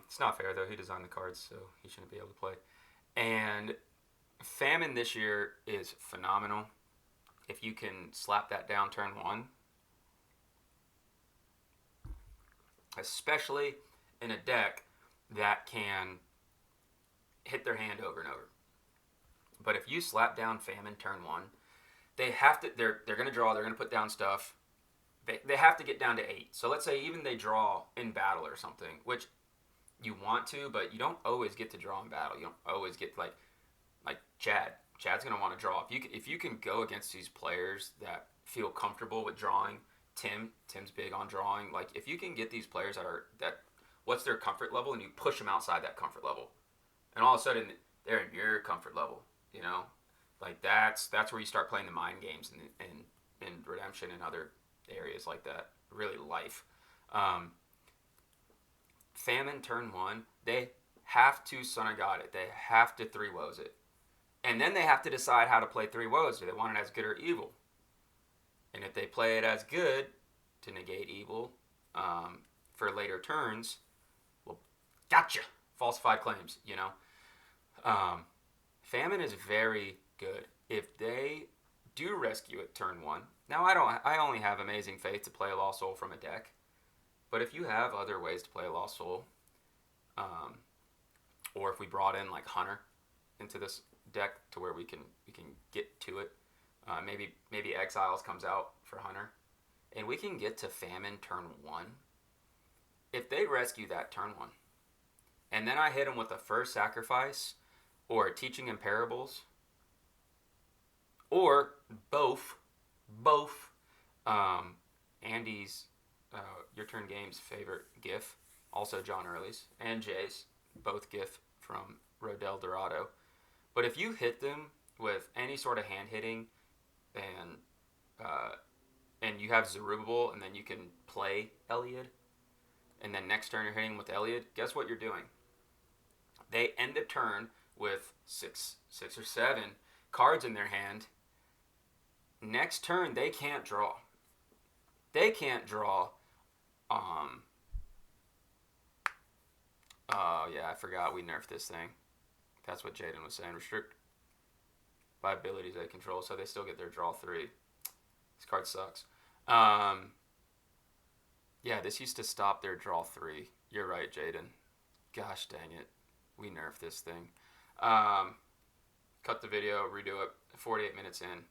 It's not fair though. He designed the cards, so he shouldn't be able to play. And Famine this year is phenomenal. If you can slap that down turn one, especially in a deck that can hit their hand over and over. But if you slap down Famine turn one, they have to. They're going to draw. They're going to put down stuff. They have to get down to 8. So let's say even they draw in battle or something, which you want to, but you don't always get to draw in battle. You don't always get like Chad. Chad's going to want to draw. If you can go against these players that feel comfortable with drawing, Tim's big on drawing. Like if you can get these players that what's their comfort level, and you push them outside that comfort level, and all of a sudden they're in your comfort level. You know, like that's where you start playing the mind games in Redemption and other areas like that. Really life. Famine turn one, they have to Son of God it. They have to 3-woes it. And then they have to decide how to play 3-woes. Do they want it as good or evil? And if they play it as good to negate evil for later turns, well, gotcha. Falsified claims, you know. Famine is very good. If they do rescue it turn one, now I only have Amazing Faith to play a Lost Soul from a deck. But if you have other ways to play a Lost Soul, or if we brought in like Hunter into this deck to where we can get to it, maybe Exiles comes out for Hunter, and we can get to Famine turn one. If they rescue that turn one, and then I hit them with a First Sacrifice, or Teaching in Parables, or both. Andy's Your Turn Games favorite GIF, also John Early's, and Jay's, both GIF from Rodel Dorado. But if you hit them with any sort of hand hitting, and you have Zerubbabel, and then you can play Eliad, and then next turn you're hitting with Eliad, guess what you're doing? They end the turn with six or 7 cards in their hand. Next turn, they can't draw. They can't draw. Yeah, I forgot we nerfed this thing. That's what Jayden was saying. Restrict by abilities they control, so they still get their draw 3. This card sucks. Yeah, this used to stop their draw 3. You're right, Jayden. Gosh dang it. We nerfed this thing. Cut the video, redo it. 48 minutes in.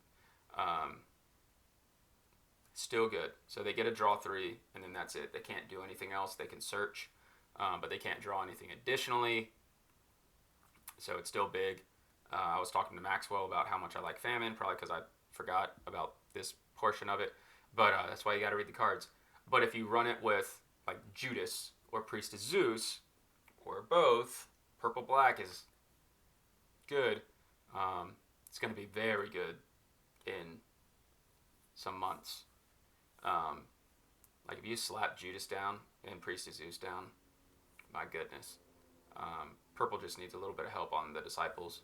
Still good. So they get a draw 3, and then that's it. They can't do anything else. They can search, but they can't draw anything additionally. So it's still big. I was talking to Maxwell about how much I like Famine, probably because I forgot about this portion of it. But that's why you got to read the cards. But if you run it with like Judas or Priest of Zeus or both, purple-black is good. It's going to be very good in some months. Like if you slap Judas down and Priest of Zeus down, my goodness. Purple just needs a little bit of help on the Disciples.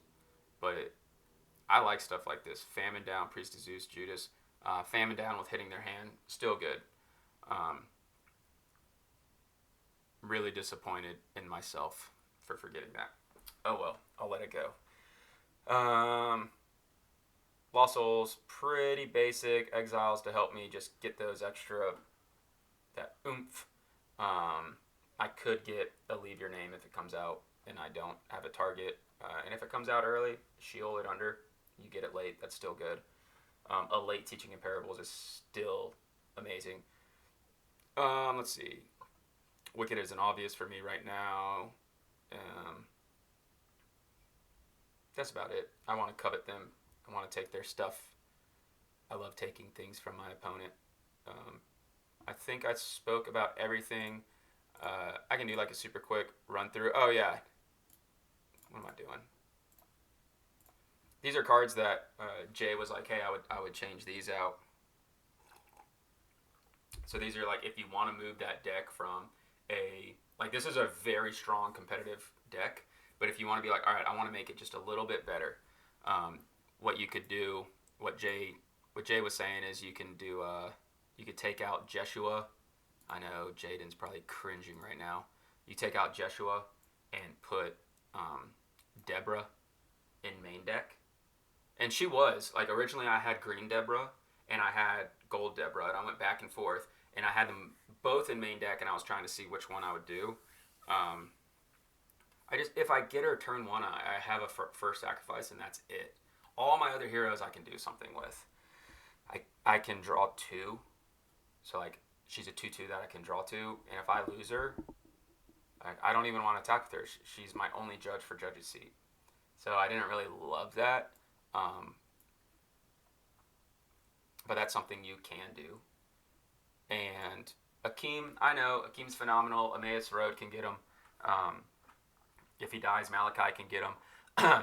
But I like stuff like this. Famine down, Priest of Zeus, Judas. Famine down with hitting their hand, still good. Really disappointed in myself for forgetting that. Oh well, I'll let it go. Lost Souls, pretty basic. Exiles to help me just get those extra, that oomph. I could get a Leave Your Name if it comes out and I don't have a target. And if it comes out early, shield it under. You get it late, that's still good. A late Teaching in Parables is still amazing. Let's see. Wicked is an obvious for me right now. That's about it. I want to covet them. I want to take their stuff. I love taking things from my opponent. I think I spoke about everything. I can do like a super quick run through. Oh yeah. What am I doing? These are cards that Jay was like, hey, I would change these out. So these are like if you want to move that deck from a Like, this is a very strong competitive deck, but if you want to be like, all right, I want to make it just a little bit better, what you could do, what Jay was saying is you can do, you could take out Jeshua. I know Jayden's probably cringing right now. You take out Jeshua and put Deborah in main deck. And she was, like, originally I had green Deborah and I had gold Deborah, and I went back and forth, and I had them both in main deck, and I was trying to see which one I would do. If I get her turn one, I have a first sacrifice, and that's it. All my other heroes I can do something with. I can draw 2. So, like, she's a 2/2 that I can draw 2, and if I lose her, I don't even want to attack with her. She's my only judge for Judge's Seat. So I didn't really love that. But that's something you can do. And Akeem, I know Akeem's phenomenal. Emmaus Road can get him. If he dies, Malachi can get him.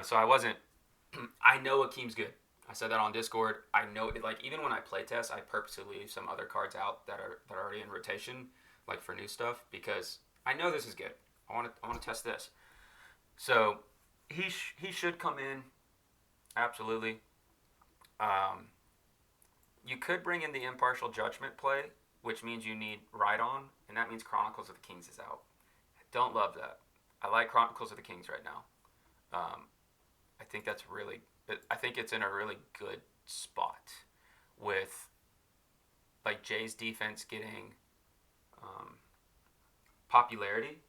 So I know Akeem's good. I said that on Discord. I know it. Like, even when I play test, I purposely leave some other cards out that are already in rotation, like for new stuff, because I know this is good. I want to test this. So he should come in. Absolutely. You could bring in the Impartial Judgment play, which means you need Ride-On, and that means Chronicles of the Kings is out. I don't love that. I like Chronicles of the Kings right now. I think it's in a really good spot with, like, Jay's defense getting popularity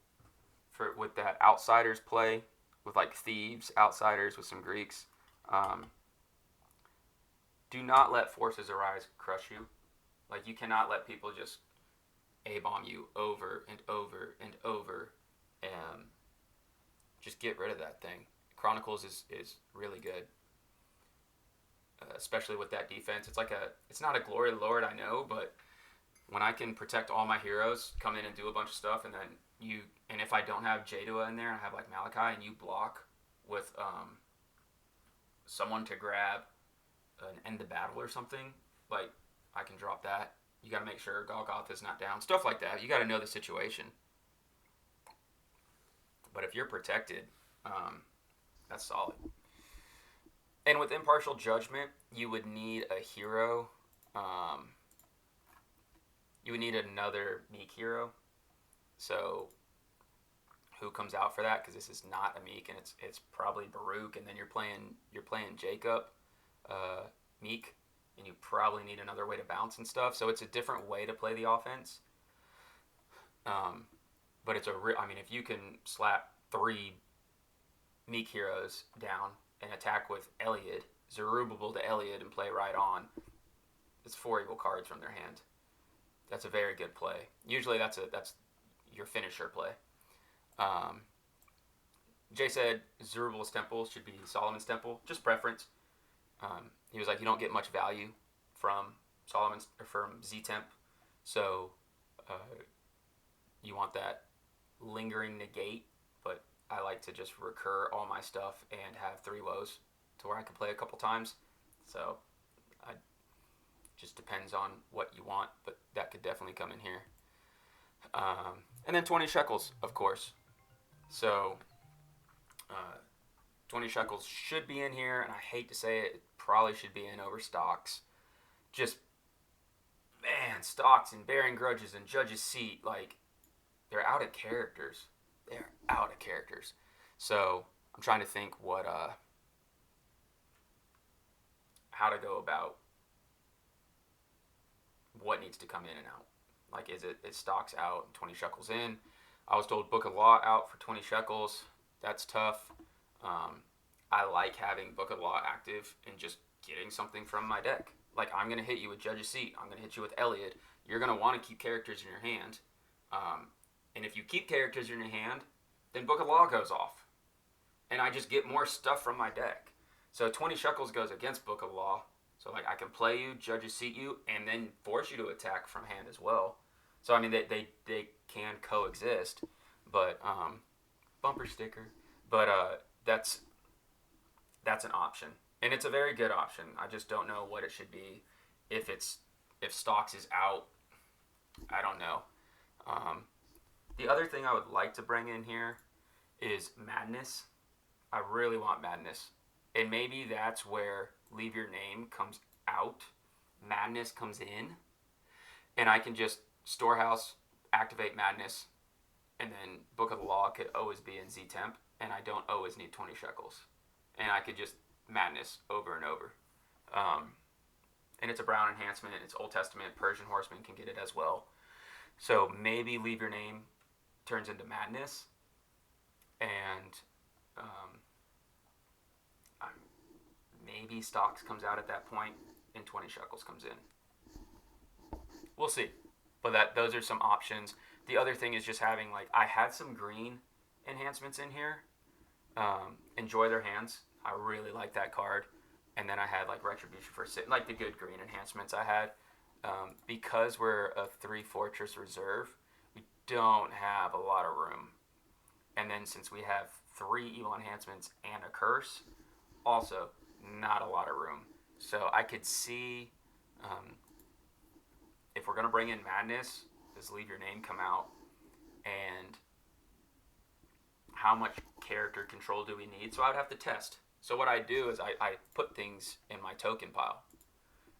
with that Outsiders play, with, like, Thieves, Outsiders with some Greeks. Do not let Forces Arise crush you. Like, you cannot let people just A-bomb you over and over and over, and just get rid of that thing. Chronicles is really good, especially with that defense. It's not a glory lord, I know, but when I can protect all my heroes, come in and do a bunch of stuff, and if I don't have Jadua in there, I have, like, Malachi, and you block with someone to grab and end the battle or something, like, I can drop that. You got to make sure Golgoth is not down. Stuff like that. You got to know the situation. But if you're protected, that's solid. And with Impartial Judgment, you would need a hero. You would need another Meek hero. So who comes out for that? Because this is not a Meek, and it's probably Baruch, and then you're playing Jacob, Meek, and you probably need another way to bounce and stuff. So it's a different way to play the offense. But if you can slap 3 Meek heroes down and attack with Eliod, Zerubbabel to Eliod, and play right on, it's 4 evil cards from their hand. That's a very good play. Usually that's your finisher play. Jay said Zerubbabel's temple should be Solomon's temple, just preference. He was like, you don't get much value from Z-Temp, so you want that lingering negate, but I like to just recur all my stuff and have 3 woes to where I can play a couple times. So just depends on what you want, but that could definitely come in here. And then 20 shekels, of course. So 20 shekels should be in here, and I hate to say it probably should be in over stocks. Just, man, stocks and bearing grudges and Judge's Seat, like, they're out of characters. They're out of characters. So I'm trying to think how to go about what needs to come in and out. Like, is stocks out and 20 shekels in? I was told Book of Law out for 20 shekels. That's tough. I like having Book of Law active and just getting something from my deck. Like, I'm going to hit you with Judge's Seat. I'm going to hit you with Eliod. You're going to want to keep characters in your hand. And if you keep characters in your hand, then Book of Law goes off. And I just get more stuff from my deck. So 20 shekels goes against Book of Law. So, like, I can play you, Judge's Seat you, and then force you to attack from hand as well. So, I mean, they can coexist. But, bumper sticker. But that's an option. And it's a very good option. I just don't know what it should be. If stocks is out, I don't know. The other thing I would like to bring in here is Madness. I really want Madness. And maybe that's where Leave Your Name comes out. Madness comes in. And I can just Storehouse, activate Madness, and then Book of the Law could always be in Z Temp. And I don't always need 20 shekels. And I could just Madness over and over. And it's a brown enhancement. It's Old Testament. Persian Horseman can get it as well. So maybe Leave Your Name turns into Madness. And maybe Stocks comes out at that point and 20 shekels comes in. We'll see. But those are some options. The other thing is just having, like, I had some green enhancements in here. Enjoy Their Hands. I really like that card. And then I had, like, Retribution for Sit, like the good green enhancements I had. Because we're a 3 Fortress Reserve, we don't have a lot of room. And then since we have 3 evil enhancements and a curse, also not a lot of room. So I could see if we're going to bring in Madness, does Leave Your Name come out? And how much character control do we need? So I would have to test. So what I do is I put things in my token pile.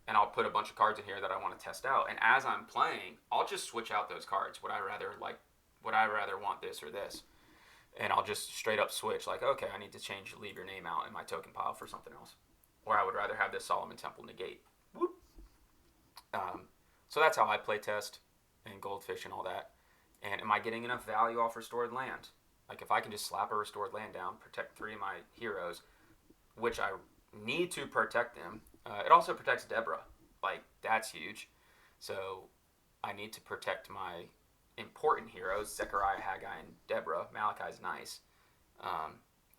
And I'll put a bunch of cards in here that I want to test out. And as I'm playing, I'll just switch out those cards. Would I rather want this or this? And I'll just straight up switch. Like, okay, I need to change Leave Your Name out in my token pile for something else. Or I would rather have this Solomon Temple negate. Whoop. So that's how I play test and Goldfish and all that. And am I getting enough value off restored land? Like, if I can just slap a restored land down, protect 3 of my heroes, which I need to protect them. It also protects Deborah. Like, that's huge. So I need to protect my important heroes, Zechariah, Haggai, and Deborah. Malachi's nice.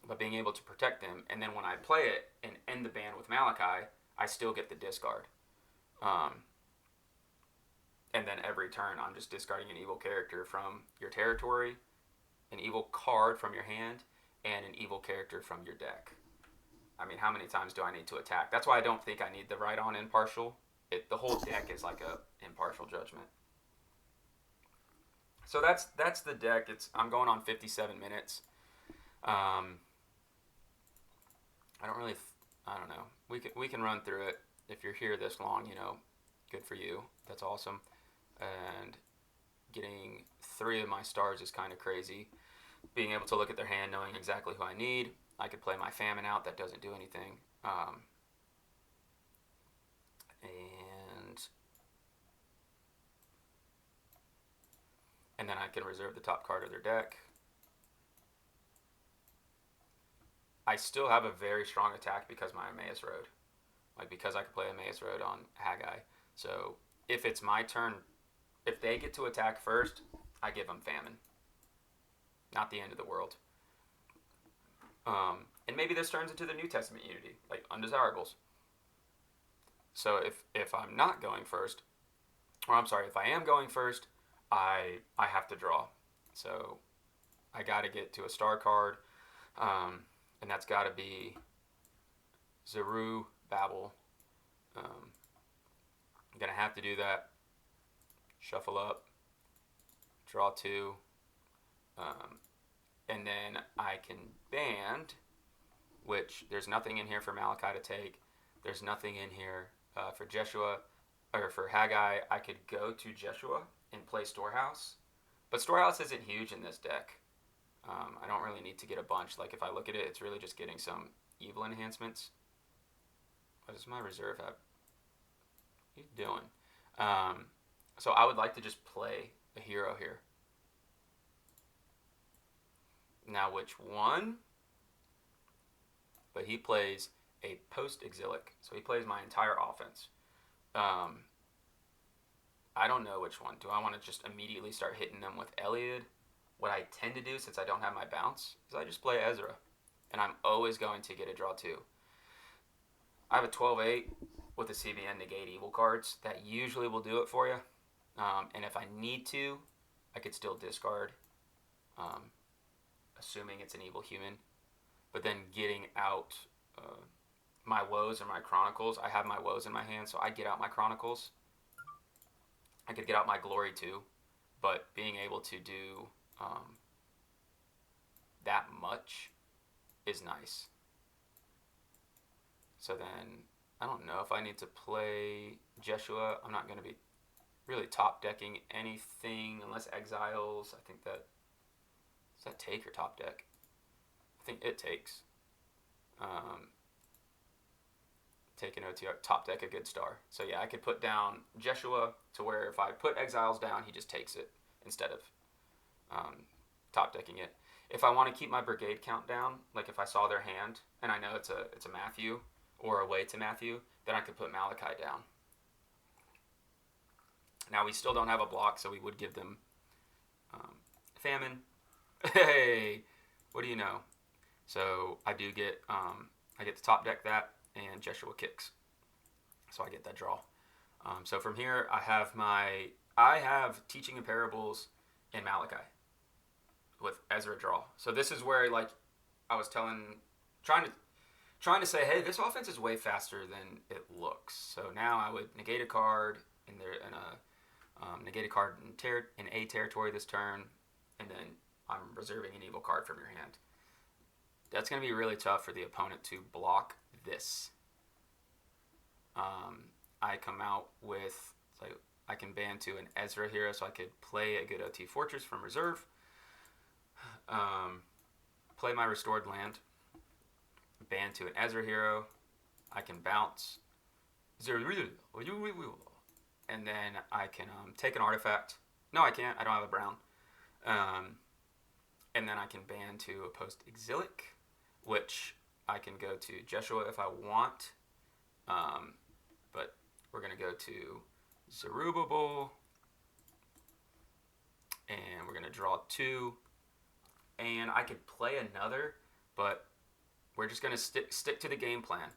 But being able to protect them, and then when I play it and end the ban with Malachi, I still get the discard. And then every turn, I'm just discarding an evil character from your territory, an evil card from your hand, and an evil character from your deck. I mean, how many times do I need to attack? That's why I don't think I need the right on impartial. The whole deck is like a impartial judgment. So that's the deck. I'm going on 57 minutes. I don't know. We can run through it. If you're here this long, good for you. That's awesome. And getting 3 of my stars is kind of crazy. Being able to look at their hand, knowing exactly who I need. I could play my Famine out. That doesn't do anything. And then I can reserve the top card of their deck. I still have a very strong attack because my Emmaus Road. Like, because I could play Emmaus Road on Haggai. So if it's my turn, if they get to attack first, I give them Famine. Not the end of the world. And maybe this turns into the New Testament unity, like Undesirables. So if I'm not going first, or I'm sorry, if I am going first, I have to draw. So I got to get to a star card, and that's got to be Zeru Babel. I'm going to have to do that. Shuffle up, draw 2, and then I can band, which there's nothing in here for Malachi to take. There's nothing in here for Jeshua, or for Haggai. I could go to Jeshua and play Storehouse, but Storehouse isn't huge in this deck. I don't really need to get a bunch. Like, if I look at it, it's really just getting some evil enhancements. What does my reserve have? What are you doing? So I would like to just play a hero here. Now, which one? But he plays a post-exilic, so he plays my entire offense. I don't know which one. Do I want to just immediately start hitting them with Eliud? What I tend to do, since I don't have my bounce, is I just play Ezra. And I'm always going to get a draw 2. I have a 12-8 with the CBN negate evil cards. That usually will do it for you. And if I need to, I could still discard, assuming it's an evil human. But then getting out my woes or my chronicles. I have my woes in my hand, so I get out my chronicles. I could get out my glory too, but being able to do um, that much is nice. So then I don't know if I need to play Jeshua. I'm not going to be really top decking anything unless exiles. I think that does that take or top deck? I think it takes. Take an OTR, top deck a good star. So yeah, I could put down Jeshua to where if I put exiles down, he just takes it instead of top decking it. If I want to keep my brigade count down, like if I saw their hand and I know it's a Matthew or a way to Matthew, then I could put Malachi down. Now we still don't have a block, so we would give them famine. Hey, what do you know? So I do get I get to top deck that, and Jeshua kicks, so I get that draw. So from here I have teaching in parables and Malachi with Ezra draw. So this is where like I was trying to say, hey, this offense is way faster than it looks. So now I would negate a card negate a card in a territory this turn, and then I'm reserving an evil card from your hand. That's going to be really tough for the opponent to block this. I come out with, so I can ban to an Ezra hero, so I could play a good OT Fortress from reserve. Play my restored land. Ban to an Ezra hero. I can bounce. And then I can take an artifact. No, I can't. I don't have a brown. And then I can ban to a post-exilic, which I can go to Jeshua if I want. But we're going to go to Zerubbabel. And we're going to draw 2. And I could play another, but we're just going to stick to the game plan.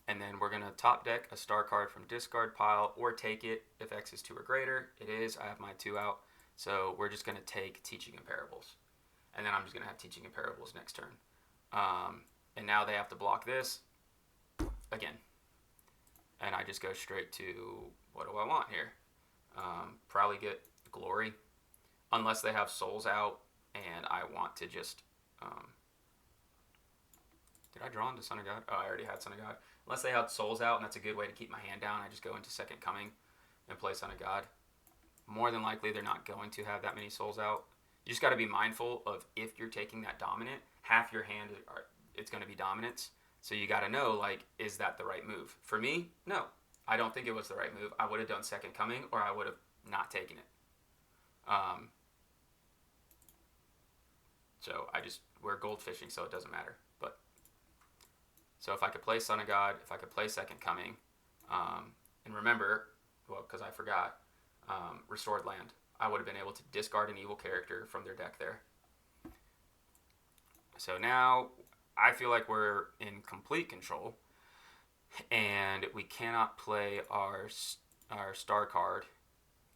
And then we're going to top deck a star card from discard pile or take it if X is 2 or greater. It is. I have my 2 out. So we're just going to take Teaching in Parables. And then I'm just going to have Teaching in Parables next turn. And now they have to block this again. And I just go straight to, what do I want here? Probably get Glory. Unless they have Souls out and I want to just... did I draw into Son of God? Oh, I already had Son of God. Unless they had Souls out, and that's a good way to keep my hand down, I just go into Second Coming and play Son of God. More than likely, they're not going to have that many Souls out. You just got to be mindful of if you're taking that dominant, half your hand, it's going to be dominance. So you got to know, like, is that the right move? For me, no. I don't think it was the right move. I would have done Second Coming, or I would have not taken it. So we're gold fishing, so it doesn't matter. But so if I could play Son of God, if I could play Second Coming, and remember, well, because I forgot, Restored Land, I would have been able to discard an evil character from their deck there. So now I feel like we're in complete control, and we cannot play our star card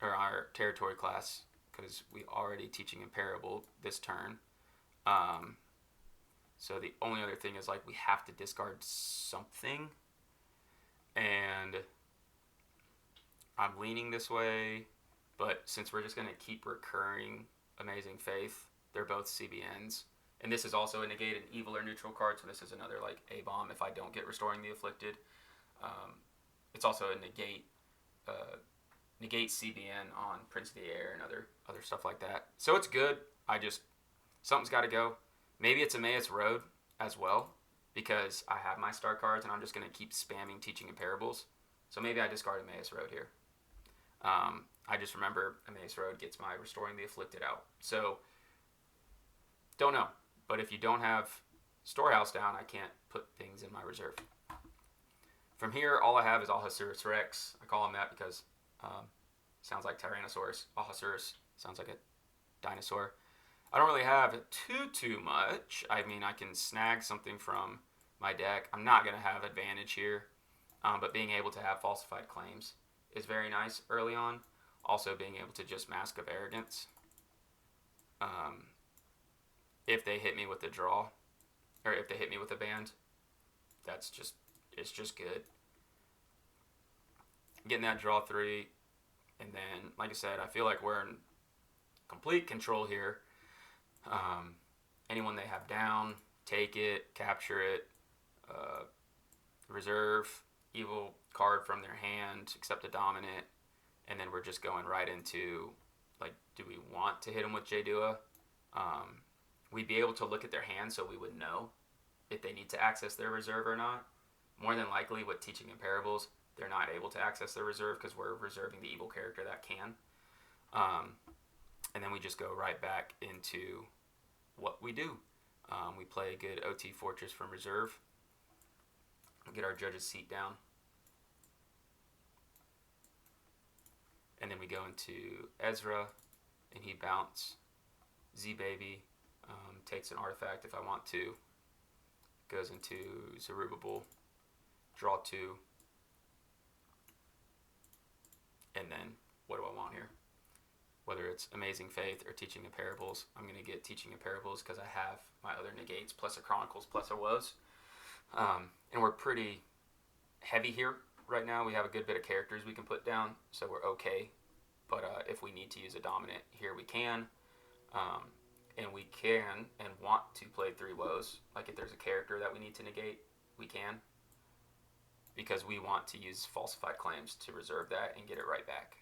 or our territory class because we already Teaching in Parable this turn. So the only other thing is like we have to discard something, and I'm leaning this way, but since we're just going to keep recurring Amazing Faith, they're both CBNs, and this is also a negate an evil or neutral card, so this is another like A-bomb if I don't get Restoring the Afflicted. It's also a negate CBN on Prince of the Air and other stuff like that. So it's good. Something's got to go. Maybe it's Emmaus Road as well, because I have my star cards and I'm just going to keep spamming Teaching in Parables. So maybe I discard Emmaus Road here. I just remember Emmaus Road gets my Restoring the Afflicted out. So, don't know. But if you don't have Storehouse down, I can't put things in my reserve. From here, all I have is Ahasuerus Rex. I call him that because sounds like Tyrannosaurus. Ahasuerus sounds like a dinosaur. I don't really have too much. I mean, I can snag something from my deck. I'm not going to have advantage here, but being able to have Falsified Claims is very nice early on. Also, being able to just Mask of Arrogance. If they hit me with the draw, or if they hit me with a band, it's just good. Getting that draw 3, and then, like I said, I feel like we're in complete control here. Anyone they have down, take it, capture it, reserve evil card from their hand, accept a dominant, and then we're just going right into, like, do we want to hit them with Jaydua? We'd be able to look at their hand so we would know if they need to access their reserve or not. More than likely, with teaching in parables, they're not able to access their reserve because we're reserving the evil character that can. And then we just go right back into what we do. We play a good OT Fortress from reserve. We'll get our judge's seat down. And then we go into Ezra, and he bounce Z-Baby, takes an artifact if I want to, goes into Zerubbabel, draw 2, and then what do I want here? Whether it's Amazing Faith or Teaching in Parables, I'm going to get Teaching in Parables because I have my other negates plus a Chronicles plus a Woes. And we're pretty heavy here right now. We have a good bit of characters we can put down, so we're okay. But if we need to use a dominant here, we can. And we can and want to play 3 Woes. Like if there's a character that we need to negate, we can. Because we want to use falsified claims to reserve that and get it right back.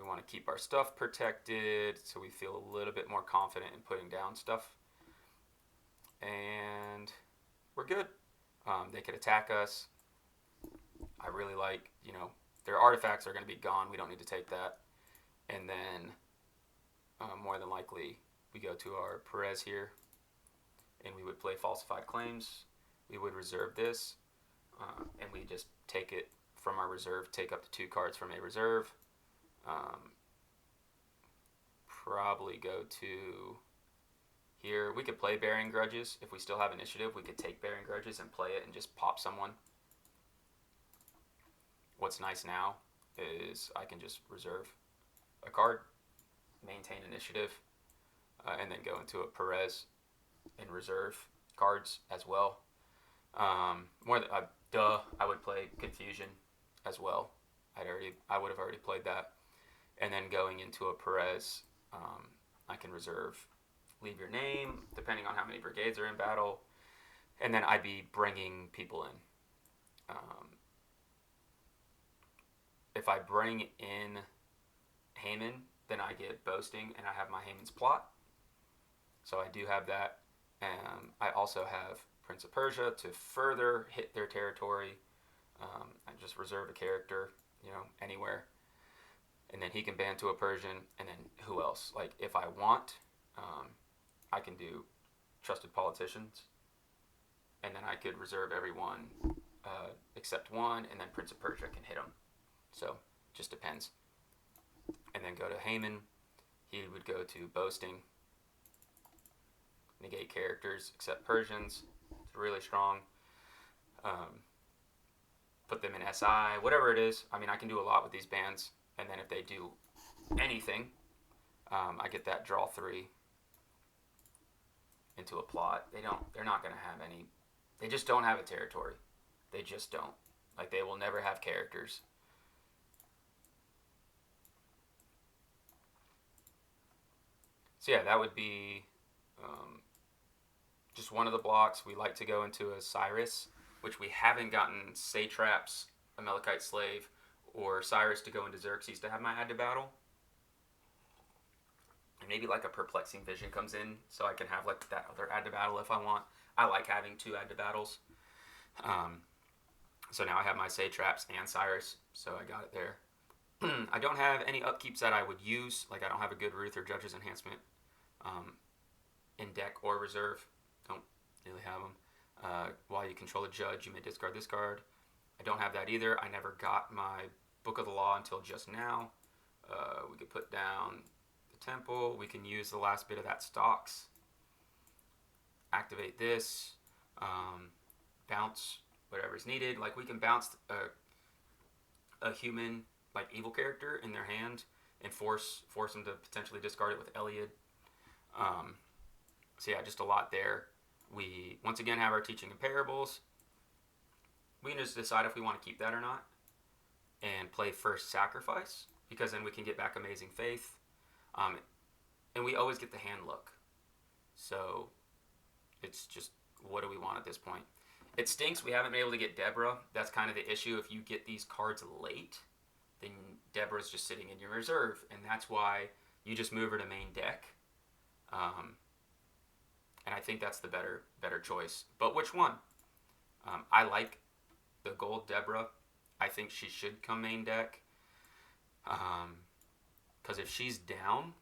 We want to keep our stuff protected so we feel a little bit more confident in putting down stuff. And we're good. They could attack us. I really like, their artifacts are going to be gone. We don't need to take that. And then more than likely we go to our Perez here and we would play falsified claims. We would reserve this and we just take it from our reserve, take up to 2 cards from a reserve. Probably go to here. We could play Bearing Grudges. If we still have initiative, we could take Bearing Grudges and play it and just pop someone. What's nice now is I can just reserve a card, maintain initiative, and then go into a Perez and reserve cards as well. I would play Confusion as well. I would have already played that. And then going into a Perez, I can reserve Leave Your Name, depending on how many brigades are in battle. And then I'd be bringing people in. If I bring in Haman, then I get Boasting, and I have my Haman's Plot. So I do have that. I also have Prince of Persia to further hit their territory. I just reserve a character, anywhere. And then he can ban to a Persian, and then who else? Like, if I want, I can do Trusted Politicians, and then I could reserve everyone except one, and then Prince of Persia can hit him. So, just depends. And then go to Haman. He would go to Boasting, negate characters except Persians. It's really strong. Put them in SI, whatever it is. I mean, I can do a lot with these bans. And then if they do anything, I get that draw 3 into a plot. They're not going to have any. They just don't have a territory. They just don't. Like, they will never have characters. So yeah, that would be just one of the blocks. We like to go into a Cyrus, which we haven't gotten Satraps, Amalekite Slave, or Cyrus to go into Xerxes to have my add to battle. And maybe like a Perplexing Vision comes in, so I can have like that other add to battle if I want. I like having 2 add to battles. So now I have my Satraps and Cyrus, so I got it there. I don't have any upkeeps that I would use. Like, I don't have a good Ruth or Judge's Enhancement in deck or reserve. Don't really have them. While you control a judge, you may discard this card. I don't have that either. I never got my Book of the Law until just now. We could put down the Temple. We can use the last bit of that stocks. Activate this. Bounce whatever's needed. Like, we can bounce a human, like, evil character in their hand and force them to potentially discard it with Eliad. So yeah, just a lot there. We once again have our Teaching in Parables. We can just decide if we want to keep that or not and play First Sacrifice. because then we can get back Amazing Faith. And we always get the hand look. So it's just, what do we want at this point? It stinks we haven't been able to get Deborah. That's kind of the issue. If you get these cards late, then Deborah's just sitting in your reserve, and that's why you just move her to main deck. And I think that's the better choice. But which one? I like the gold Deborah. I think she should come main deck. Because if she's down,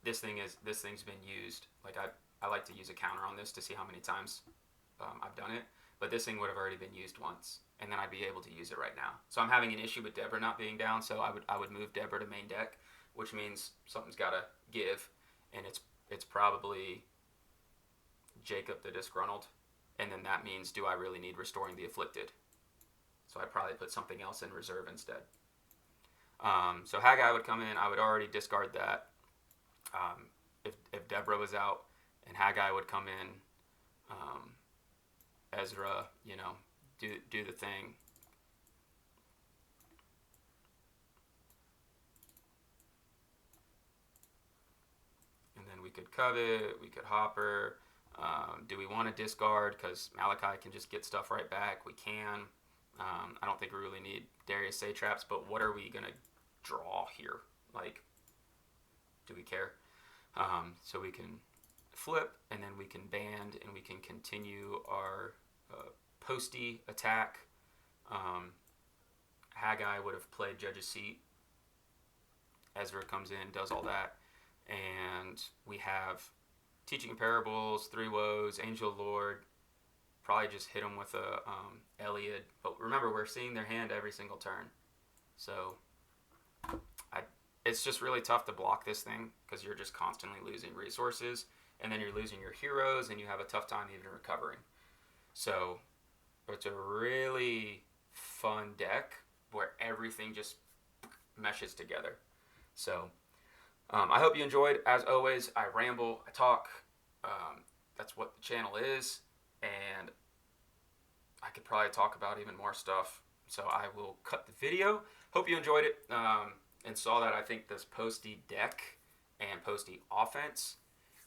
this thing's been used. Like I like to use a counter on this to see how many times I've done it. But this thing would have already been used once, and then I'd be able to use it right now. So I'm having an issue with Deborah not being down. So I would move Deborah to main deck, which means something's got to give, and it's probably Jacob the Disgruntled, and then that means, do I really need Restoring the Afflicted? So I'd probably put something else in reserve instead. So Haggai would come in. I would already discard that. If Deborah was out, and Haggai would come in, Ezra, do the thing. And then we could Covet, we could Hopper. Do we want to discard? Because Malachi can just get stuff right back. We can. I don't think we really need Darius Satraps, but what are we going to draw here? Like, do we care? So we can flip, and then we can band, and we can continue our Postee attack. Haggai would have played Judge's Seat. Ezra comes in, does all that. And we have Teaching Parables, Three Woes, Angel Lord. Probably just hit them with a Eliad. But remember, we're seeing their hand every single turn. So it's just really tough to block this thing because you're just constantly losing resources. And then you're losing your heroes, and you have a tough time even recovering. So it's a really fun deck where everything just meshes together. So I hope you enjoyed. As always, I ramble, I talk. That's what the channel is. And I could probably talk about even more stuff. So I will cut the video. Hope you enjoyed it and saw that I think this Postee deck and Postee offense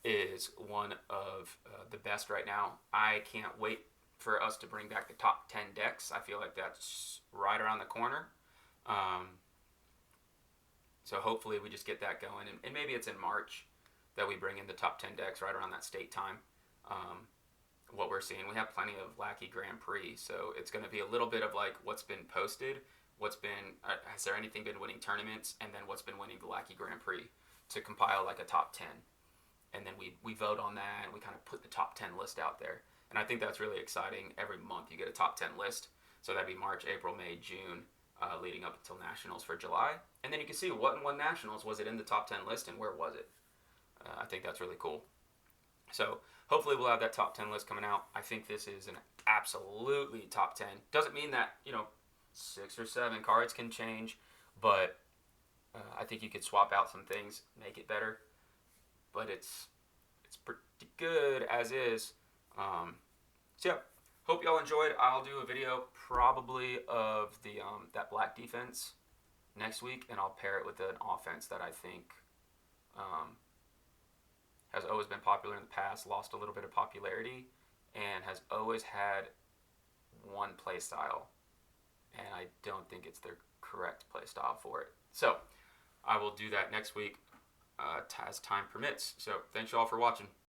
is one of the best right now. I can't wait for us to bring back the top 10 decks. I feel like that's right around the corner. So hopefully we just get that going. And maybe it's in March that we bring in the top 10 decks right around that state time. What we're seeing, we have plenty of Lackey Grand Prix. So it's going to be a little bit of like what's been posted, has there anything been winning tournaments, and then what's been winning the Lackey Grand Prix to compile like a top 10. And then we vote on that, and we kind of put the top 10 list out there. And I think that's really exciting. Every month you get a top 10 list. So that'd be March, April, May, June, leading up until Nationals for July. And then you can see what and what Nationals was it in the top 10 list, and where was it. I think that's really cool. So hopefully we'll have that top 10 list coming out. I think this is an absolutely top 10. Doesn't mean that, 6 or 7 cards can change, but I think you could swap out some things, make it better. But it's pretty good as is. So yeah, hope y'all enjoyed. I'll do a video probably of the that black defense next week, and I'll pair it with an offense that I think has always been popular in the past, lost a little bit of popularity, and has always had one play style, and I don't think it's their correct play style for it. So I will do that next week as time permits. So thanks y'all for watching.